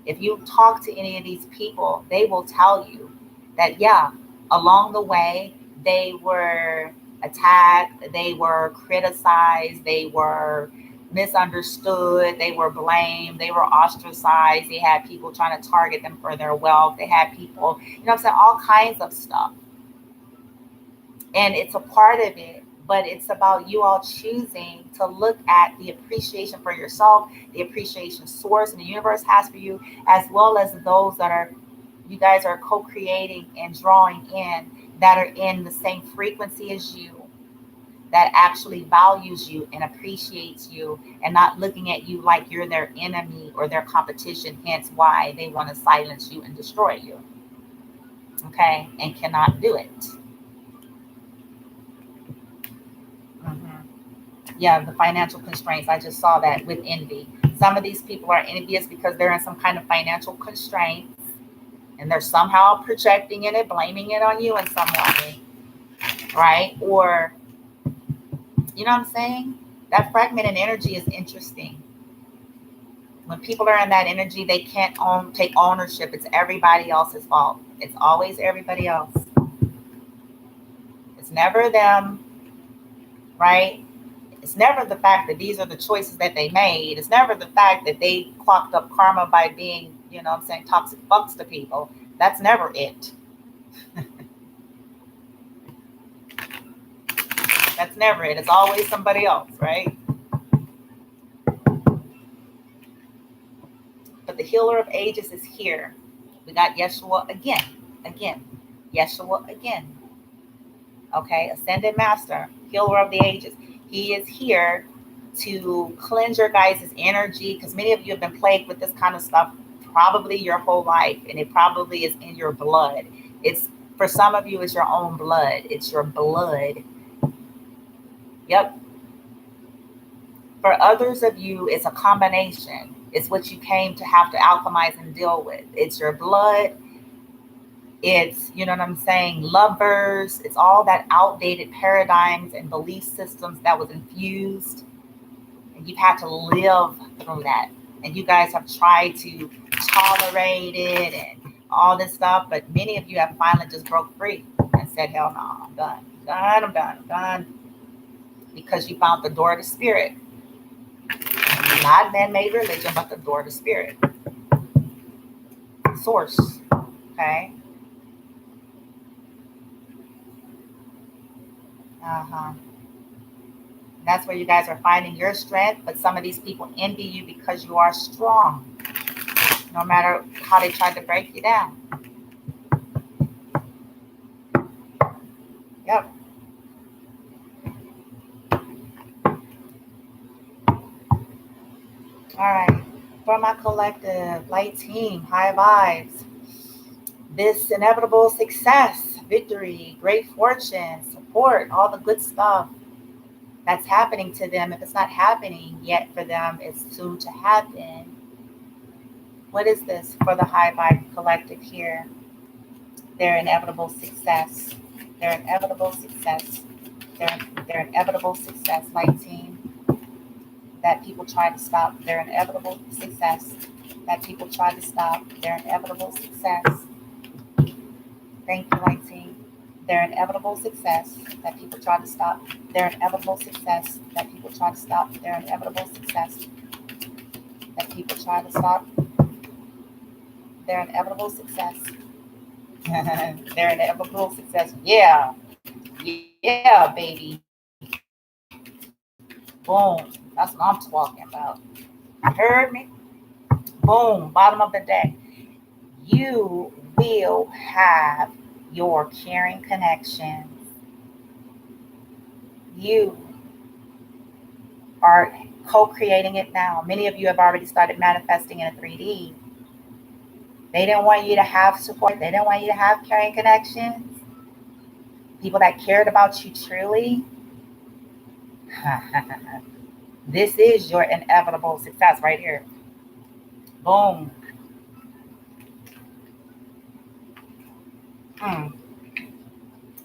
If you talk to any of these people, they will tell you that, yeah, along the way, they were attacked, they were criticized, they were misunderstood, they were blamed, they were ostracized, they had people trying to target them for their wealth, they had people, you know what I'm saying, all kinds of stuff. And it's a part of it, but it's about you all choosing to look at the appreciation for yourself, the appreciation source and the universe has for you, as well as those that are, you guys are co-creating and drawing in, that are in the same frequency as you, that actually values you and appreciates you, and not looking at you like you're their enemy or their competition, hence why they want to silence you and destroy you. Okay? And cannot do it. Yeah, the financial constraints. I just saw that with envy. Some of these people are envious because they're in some kind of financial constraints, and they're somehow projecting it, blaming it on you in some way, right? Or, you know what I'm saying? That fragmented energy is interesting. When people are in that energy, they can't take ownership. It's everybody else's fault. It's always everybody else. It's never them, right? It's never the fact that these are the choices that they made. It's never the fact that they clocked up karma by being, you know what I'm saying, toxic fucks to people. That's never it. That's never it. It's always somebody else, right? But the healer of ages is here. We got Yeshua again. Yeshua again. Okay, Ascended Master, healer of the ages. He is here to cleanse your guys' energy, because many of you have been plagued with this kind of stuff probably your whole life, and it probably is in your blood. It's, for some of you, it's your own blood. It's your blood. Yep. For others of you, it's a combination. It's what you came to have to alchemize and deal with. It's your blood. It's, you know what I'm saying, lovers. It's all that outdated paradigms and belief systems that was infused. And you've had to live through that. And you guys have tried to tolerated and all this stuff. But many of you have finally just broke free and said, hell no, I'm done. I'm done. Because you found the door to spirit. Not man-made religion, but the door to spirit. Source. Okay? That's where you guys are finding your strength, but some of these people envy you because you are strong, no matter how they try to break you down. Yep. All right. For my collective, light team, high vibes, this inevitable success, victory, great fortune, support, all the good stuff that's happening to them. If it's not happening yet for them, it's soon to happen. What is this for the high vibe collective here? Their inevitable success. Their inevitable success. Their inevitable success, light team. That people try to stop. Their inevitable success. That people try to stop. Their inevitable success. Thank you, light team. Their inevitable success that people try to stop. Their inevitable success that people try to stop. Their inevitable success that people try to stop. Their inevitable success. Their inevitable success. Yeah. Yeah, baby. Boom. That's what I'm talking about. You heard me? Boom. Bottom of the deck. You will have your caring connections. You are co-creating it now. Many of you have already started manifesting in a 3D. They didn't want you to have support. They didn't want you to have caring connections. People that cared about you truly. This is your inevitable success right here. Boom.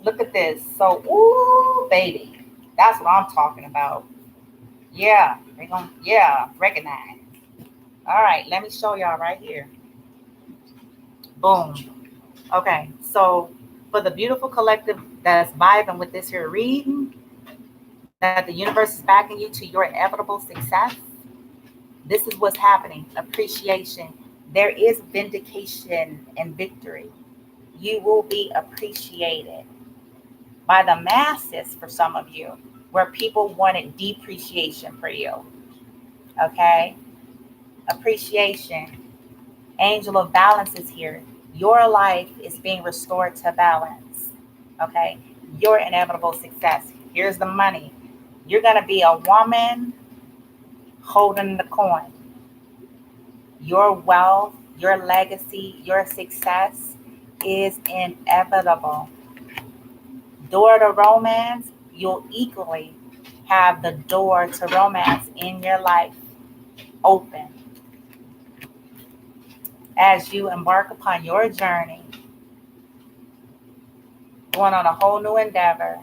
Look at this. So, ooh, baby. That's what I'm talking about. Yeah. Recognize. All right, let me show y'all right here. Boom. Okay, so for the beautiful collective that's vibing with this here reading, that the universe is backing you to your inevitable success, this is what's happening. Appreciation. There is vindication and victory. You will be appreciated by the masses for some of you, where people wanted depreciation for you. Okay? Appreciation. Angel of balance is here. Your life is being restored to balance. Okay? Your inevitable success. Here's the money. You're going to be a woman holding the coin. Your wealth, your legacy, your success is inevitable. Door to romance, you'll equally have the door to romance in your life open as you embark upon your journey, going on a whole new endeavor,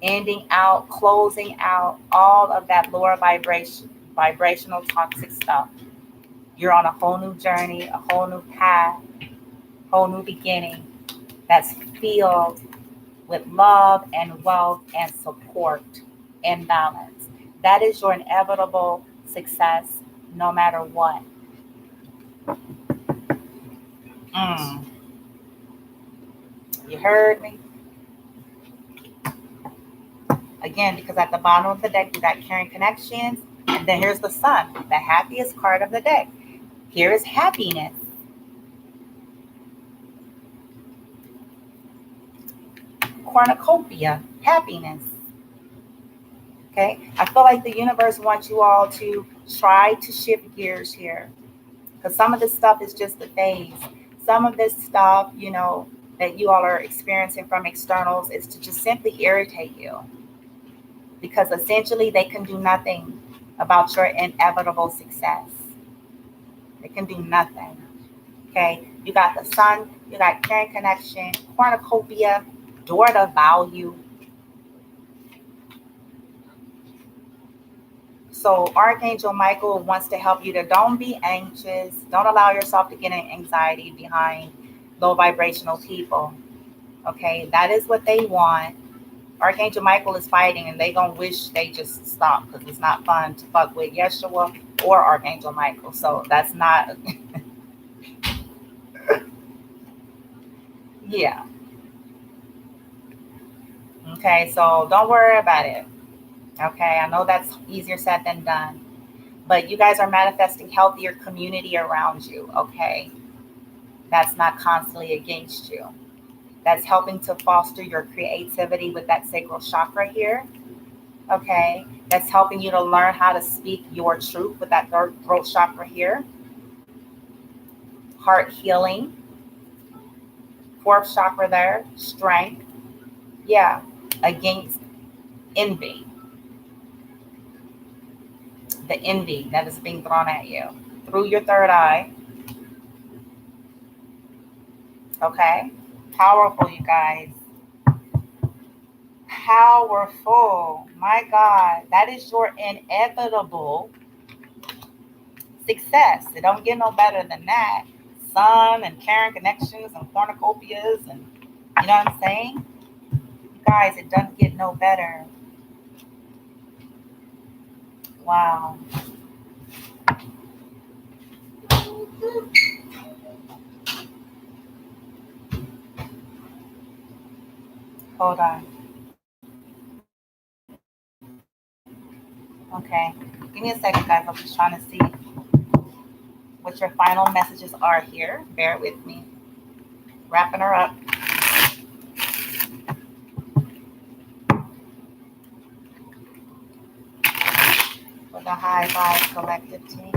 ending out, closing out all of that lower vibrational toxic stuff. You're on a whole new journey, a whole new path, whole new beginning that's filled with love and wealth and support and balance. That is your inevitable success no matter what. You heard me? Again, because at the bottom of the deck, you got caring connections. And then here's the sun, the happiest card of the deck. Here is happiness. Cornucopia, happiness. Okay? I feel like the universe wants you all to try to shift gears here. Because some of this stuff is just a phase. Some of this stuff, that you all are experiencing from externals is to just simply irritate you. Because essentially they can do nothing about your inevitable success. They can do nothing. Okay? You got the sun, you got caring connection, cornucopia, door to value, So Archangel Michael wants to help you to don't be anxious. Don't allow yourself to get in anxiety behind low vibrational people. Okay, that is what they want. Archangel Michael is fighting, and they gonna wish they just stopped because it's not fun to fuck with Yeshua or Archangel Michael. So that's not, yeah. Okay, so don't worry about it. Okay, I know that's easier said than done, but you guys are manifesting healthier community around you. Okay, that's not constantly against you. That's helping to foster your creativity with that sacral chakra here. Okay, that's helping you to learn how to speak your truth with that throat chakra here. Heart healing, fourth chakra there, strength. Yeah, against envy, the envy that is being thrown at you through your third eye. Okay, powerful, you guys. Powerful. My God, that is your inevitable success. It don't get no better than that. Sun and Karen connections and cornucopias, and you know what I'm saying? Guys, it doesn't get no better. Wow. Hold on. Okay. Give me a second, guys. I'm just trying to see what your final messages are here. Bear with me. Wrapping her up. For the High Vibe Collective team.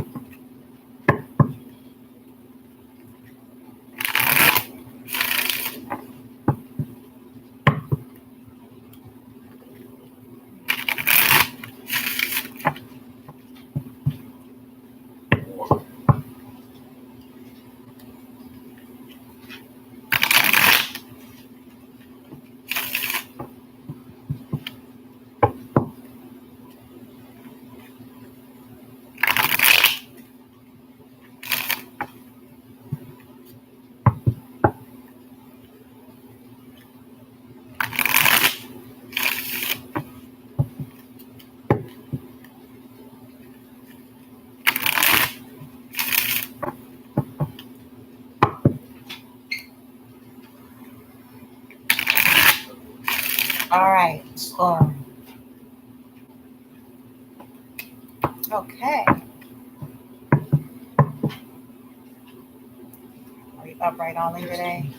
All right. Okay. Are you upright only today?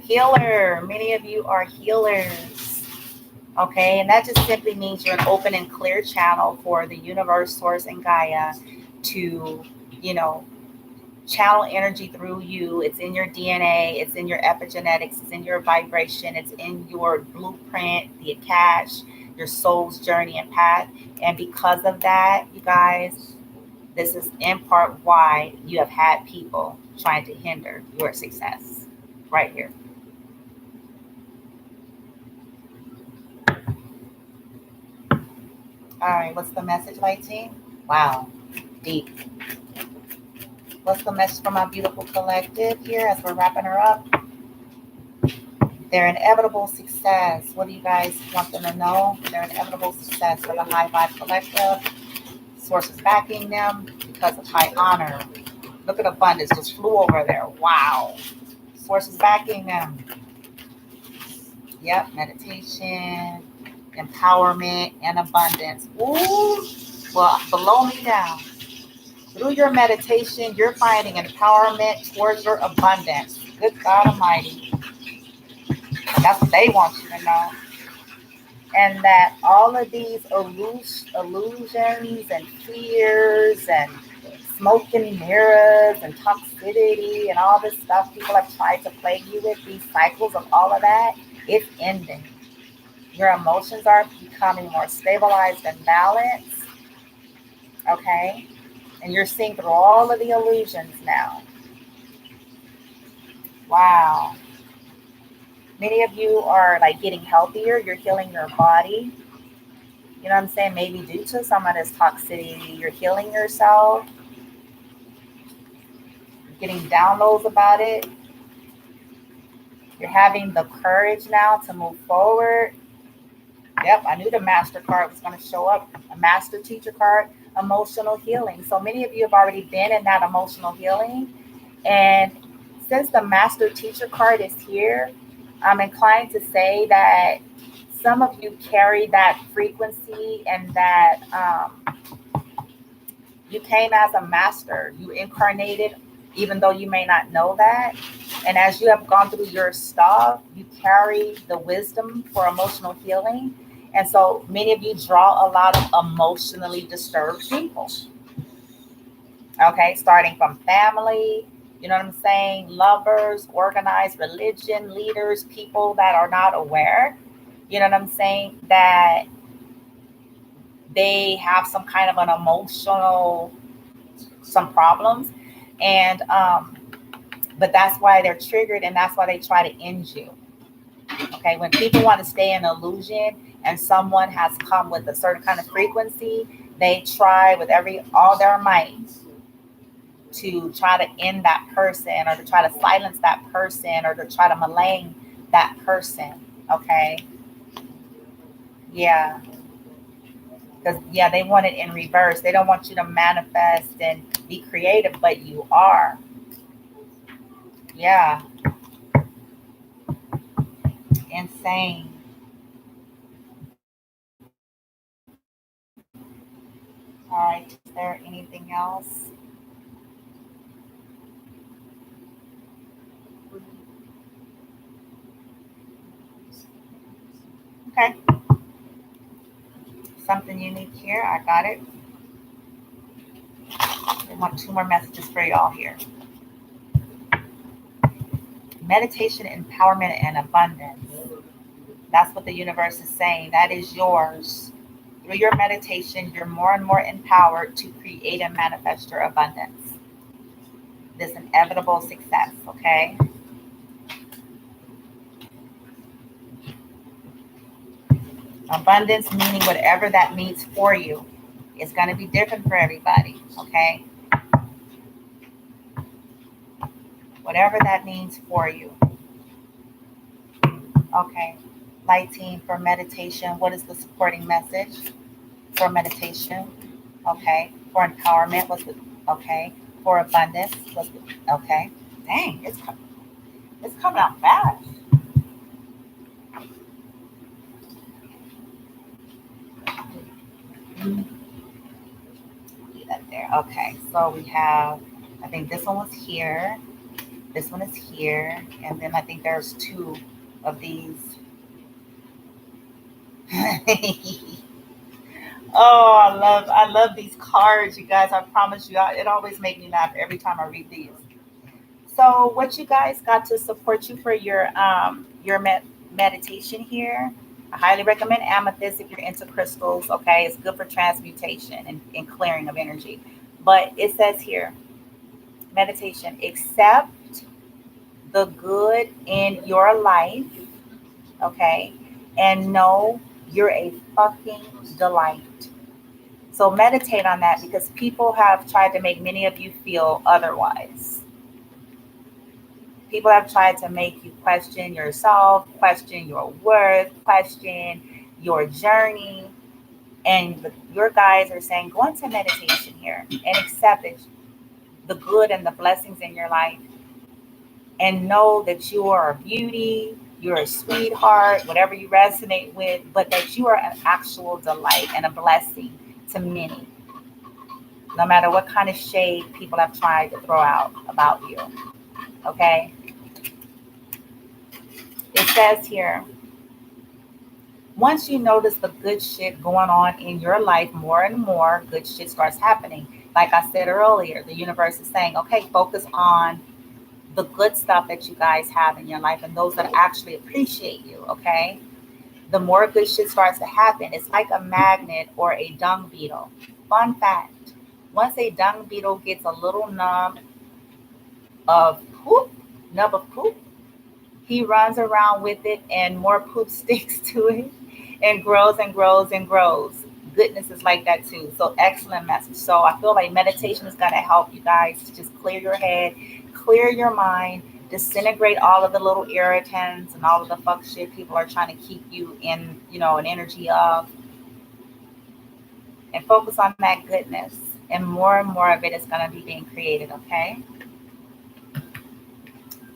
Healer. Many of you are healers. Okay. And that just simply means you're an open and clear channel for the universe, source, and Gaia to, you know, channel energy through you. It's in your DNA, it's in your epigenetics, it's in your vibration, it's in your blueprint, the Akash, your soul's journey and path. And because of that, you guys, this is in part why you have had people trying to hinder your success right here. All right, what's the message, light team? Wow, deep. What's the message from my beautiful collective here as we're wrapping her up? Their inevitable success. What do you guys want them to know? Their inevitable success for the High Vibe Collective. Sources backing them because of high honor. Look at abundance, just flew over there. Wow. Sources backing them. Yep, meditation, empowerment, and abundance. Ooh, well, below me down. Through your meditation, you're finding empowerment towards your abundance. Good God Almighty. That's what they want you to know. And that all of these illusions and fears and smoke and mirrors and toxicity and all this stuff people have tried to plague you with, these cycles of all of that, it's ending. Your emotions are becoming more stabilized and balanced. Okay? And you're seeing through all of the illusions now. Wow. Many of you are like getting healthier. You're healing your body. You know what I'm saying? Maybe due to some of this toxicity, you're healing yourself, getting downloads about it. You're having the courage now to move forward. Yep, I knew the master card was going to show up. A master teacher card, emotional healing. So many of you have already been in that emotional healing. And since the master teacher card is here, I'm inclined to say that some of you carry that frequency and that you came as a master. You incarnated, even though you may not know that. And as you have gone through your stuff, you carry the wisdom for emotional healing. And so many of you draw a lot of emotionally disturbed people. Okay, starting from family, you know what I'm saying? Lovers, organized religion, leaders, people that are not aware, you know what I'm saying? That they have some kind of an emotional, some problems. And, but that's why they're triggered and that's why they try to end you. Okay, when people want to stay in illusion and someone has come with a certain kind of frequency, they try with all their might to try to end that person or to try to silence that person or to try to malign that person. Okay. Yeah. Because, yeah, they want it in reverse. They don't want you to manifest and be creative, but you are. Yeah. Insane. All right. Is there anything else? Okay. Something unique here. I got it. We want two more messages for y'all here. Meditation, empowerment, and abundance. That's what the universe is saying. That is yours. Through your meditation, you're more and more empowered to create and manifest your abundance. This inevitable success, okay? Abundance meaning whatever that means for you. It's going to be different for everybody, okay? Whatever that means for you. Okay. Light team for meditation. What is the supporting message for meditation? Okay. For empowerment, what's the okay? For abundance, what's the okay? Dang, it's coming out fast. Leave that there. Okay. So we have, I think this one was here. This one is here, and then I think there's two of these. Oh, I love these cards, you guys. I promise you, it always makes me laugh every time I read these. So, what you guys got to support you for your meditation here? I highly recommend amethyst if you're into crystals. Okay, it's good for transmutation and clearing of energy. But it says here, meditation, accept the good in your life. Okay, and know you're a fucking delight. So meditate on that because people have tried to make many of you feel otherwise. People have tried to make you question yourself, question your worth, question your journey. And your guys are saying, go into meditation here and accept it, the good and the blessings in your life. And know that you are a beauty, you're a sweetheart, whatever you resonate with, but that you are an actual delight and a blessing to many, no matter what kind of shade people have tried to throw out about you. Okay? It says here, once you notice the good shit going on in your life, more and more good shit starts happening. Like I said earlier, the universe is saying, okay, focus on the good stuff that you guys have in your life and those that actually appreciate you, okay? The more good shit starts to happen, it's like a magnet or a dung beetle. Fun fact, once a dung beetle gets a little of nub of poop, he runs around with it and more poop sticks to it and grows and grows and grows. goodness is like that too. So excellent message. So I feel like meditation is going to help you guys to just clear your head, clear your mind, disintegrate all of the little irritants and all of the fuck shit people are trying to keep you in, an energy of, and focus on that goodness. And more of it is going to be being created, okay?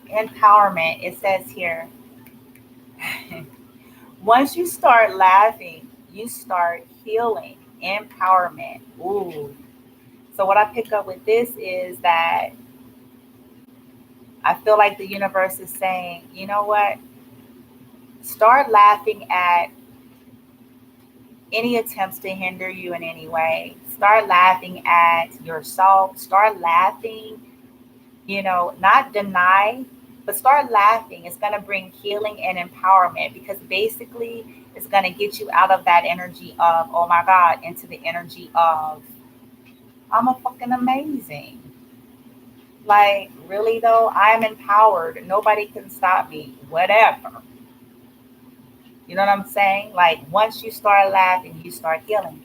Empowerment, it says here, once you start laughing, you start healing. Empowerment. Ooh. So what I pick up with this is that I feel like the universe is saying, you know what? Start laughing at any attempts to hinder you in any way. Start laughing at yourself. Start laughing, not deny, but start laughing. It's going to bring healing and empowerment, because basically it's going to get you out of that energy of, oh my God, into the energy of, I'm a fucking amazing. Like, really though, I'm empowered. Nobody can stop me. Whatever. You know what I'm saying? Like, once you start laughing, you start healing.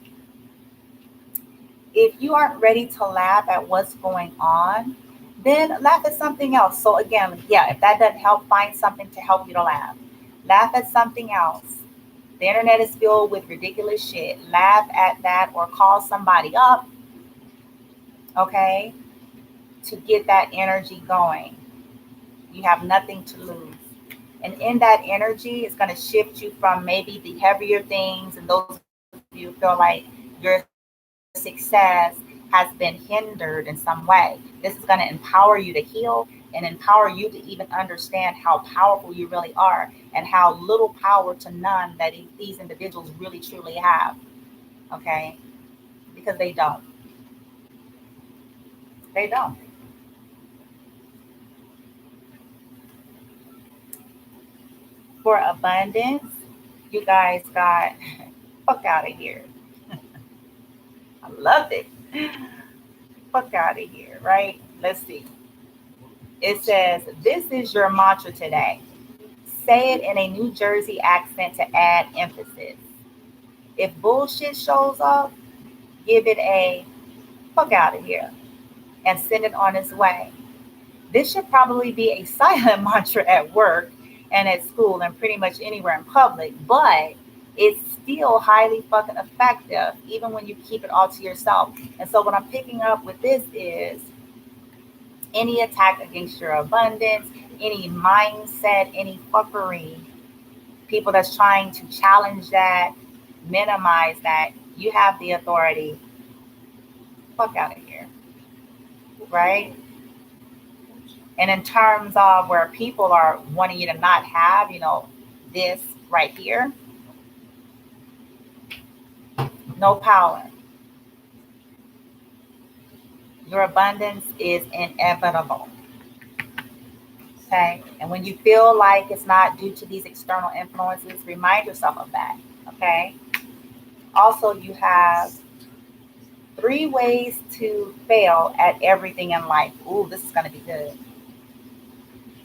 If you aren't ready to laugh at what's going on, then laugh at something else. So again, yeah, if that doesn't help, find something to help you to laugh. Laugh at something else. The internet is filled with ridiculous shit. Laugh at that, or call somebody up, okay, to get that energy going. You have nothing to lose. And in that energy, it's going to shift you from maybe the heavier things, and those of you feel like your success has been hindered in some way. This is going to empower you to heal and empower you to even understand how powerful you really are, and how little power to none that these individuals really truly have. Okay? Because they don't. They don't. For abundance, you guys got fuck out of here. I loved it. Fuck out of here, right? Let's see. It says, this is your mantra today. Say it in a New Jersey accent to add emphasis. If bullshit shows up, give it a fuck out of here and send it on its way. This should probably be a silent mantra at work and at school and pretty much anywhere in public, but it's still highly fucking effective even when you keep it all to yourself. And so what I'm picking up with this is any attack against your abundance, any mindset, any fuckery, people that's trying to challenge that, minimize that, you have the authority. Fuck out of here, right? And in terms of where people are wanting you to not have, this right here, no power. Your abundance is inevitable. Okay? And when you feel like it's not due to these external influences, remind yourself of that. Okay? Also, you have 3 ways to fail at everything in life. Ooh, this is going to be good.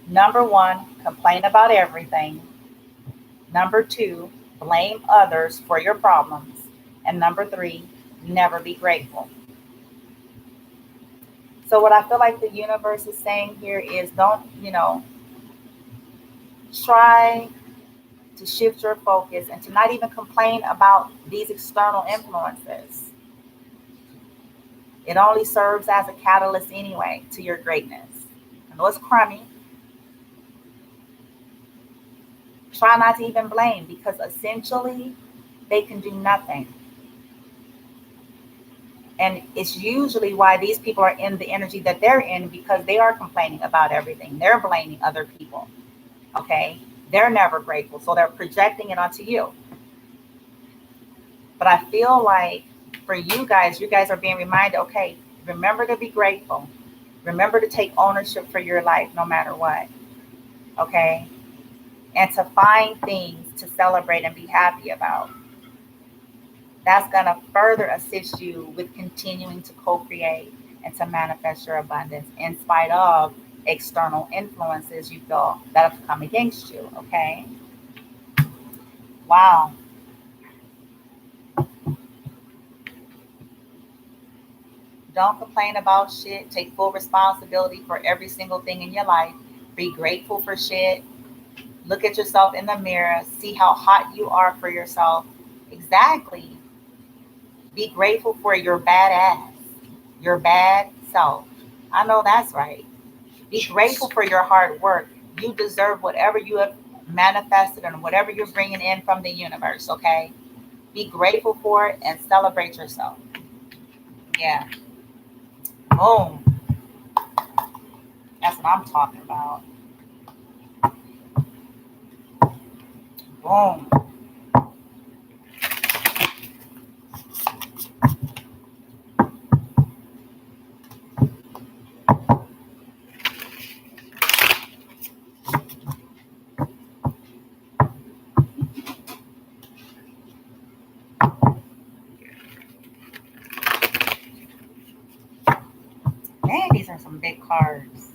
Number 1, complain about everything. Number 2, blame others for your problems. And number 3, never be grateful. So what I feel like the universe is saying here is don't, try to shift your focus and to not even complain about these external influences. It only serves as a catalyst anyway to your greatness. I know it's crummy. Try not to even blame, because essentially they can do nothing. And it's usually why these people are in the energy that they're in, because they are complaining about everything. They're blaming other people. Okay? They're never grateful. So they're projecting it onto you. But I feel like for you guys are being reminded, okay, remember to be grateful. Remember to take ownership for your life no matter what. Okay? And to find things to celebrate and be happy about. That's going to further assist you with continuing to co-create and to manifest your abundance in spite of external influences you feel that have come against you, okay? Wow. Don't complain about shit. Take full responsibility for every single thing in your life. Be grateful for shit. Look at yourself in the mirror. See how hot you are for yourself. Exactly. Be grateful for your badass, your bad self. I know that's right. Be grateful for your hard work. You deserve whatever you have manifested and whatever you're bringing in from the universe, okay? Be grateful for it and celebrate yourself. Yeah. Boom. That's what I'm talking about. Boom. Man, these are some big cards.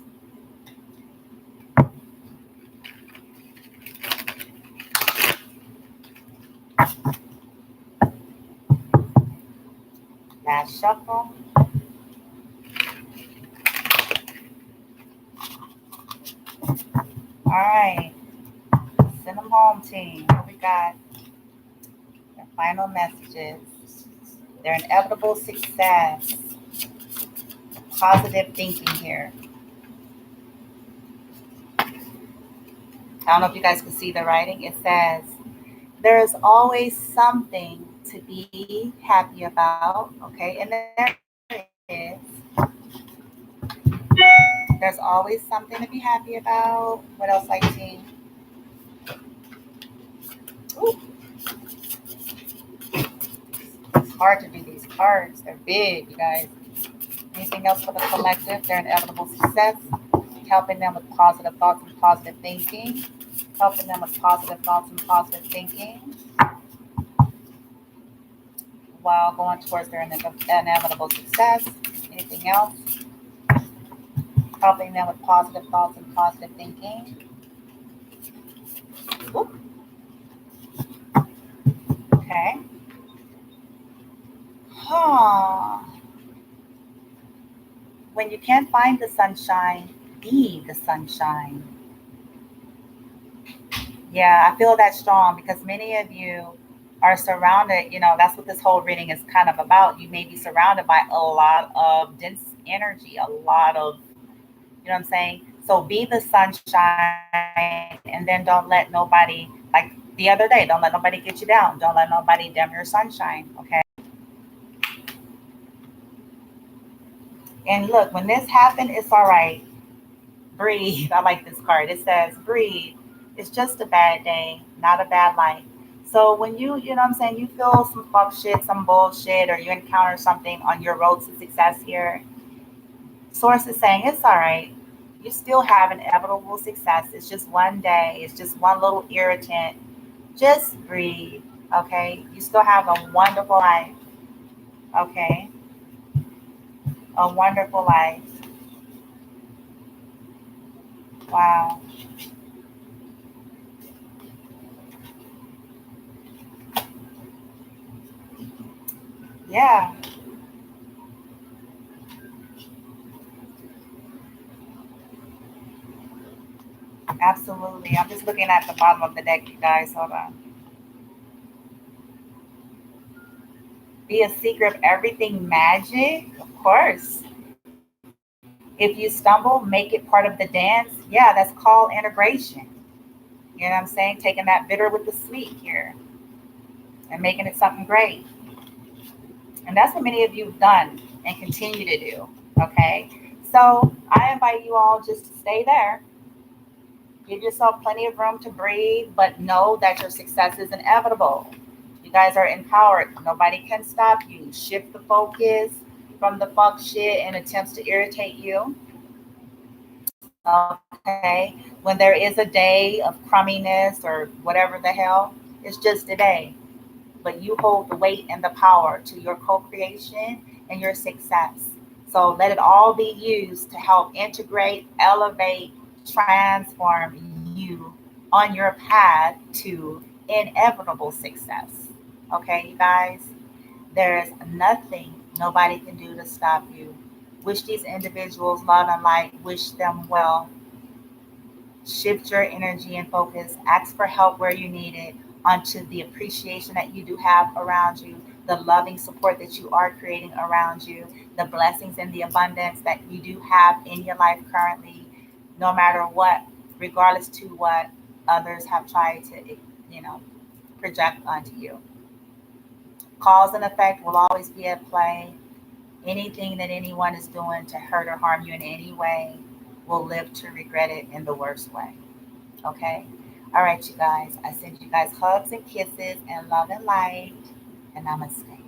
Last shuffle. All right. Send them home, team. Here we got their final messages. Their inevitable success. Positive thinking here. I don't know if you guys can see the writing. It says, there is always something to be happy about. Okay, and there is. There's always something to be happy about. What else I see? Ooh, it's hard to do these cards. They're big, you guys. Anything else for the collective? Their inevitable success. Helping them with positive thoughts and positive thinking. Helping them with positive thoughts and positive thinking while going towards their inevitable success. Anything else? Helping them with positive thoughts and positive thinking. Ooh. Okay. Huh. When you can't find the sunshine, be the sunshine. Yeah, I feel that strong because many of you are surrounded, that's what this whole reading is kind of about. You may be surrounded by a lot of dense energy, a lot of, you know what I'm saying? So be the sunshine and then don't let nobody, like the other day, don't let nobody get you down. Don't let nobody dim your sunshine, okay? And look, when this happened, it's all right. Breathe. I like this card. It says, breathe. It's just a bad day, not a bad life. So when you know what I'm saying, you feel some fuck shit, some bullshit, or you encounter something on your road to success here, Source is saying it's all right. You still have inevitable success. It's just one day. It's just one little irritant. Just breathe, okay? You still have a wonderful life, okay? A wonderful life. Wow. Yeah, absolutely. I'm just looking at the bottom of the deck, you guys. Hold on. Be a seeker of everything magic? Of course. If you stumble, make it part of the dance. Yeah, that's called integration. You know what I'm saying? Taking that bitter with the sweet here and making it something great. And that's what many of you have done and continue to do. Okay. So I invite you all just to stay there. Give yourself plenty of room to breathe, but know that your success is inevitable. You guys are empowered. Nobody can stop you. Shift the focus from the fuck shit and attempts to irritate you. Okay. When there is a day of crumminess or whatever the hell, it's just a day. But you hold the weight and the power to your co-creation and your success. So let it all be used to help integrate, elevate, transform you on your path to inevitable success. Okay, you guys, there is nothing Nobody can do to stop you. Wish these individuals love and light. Wish them well. Shift your energy and focus. Ask for help where you need it, onto the appreciation that you do have around you, the loving support that you are creating around you, the blessings and the abundance that you do have in your life currently, no matter what, regardless to what others have tried to, project onto you. Cause and effect will always be at play. Anything that anyone is doing to hurt or harm you in any way will live to regret it in the worst way. Okay? All right, you guys. I send you guys hugs and kisses and love and light. And namaste.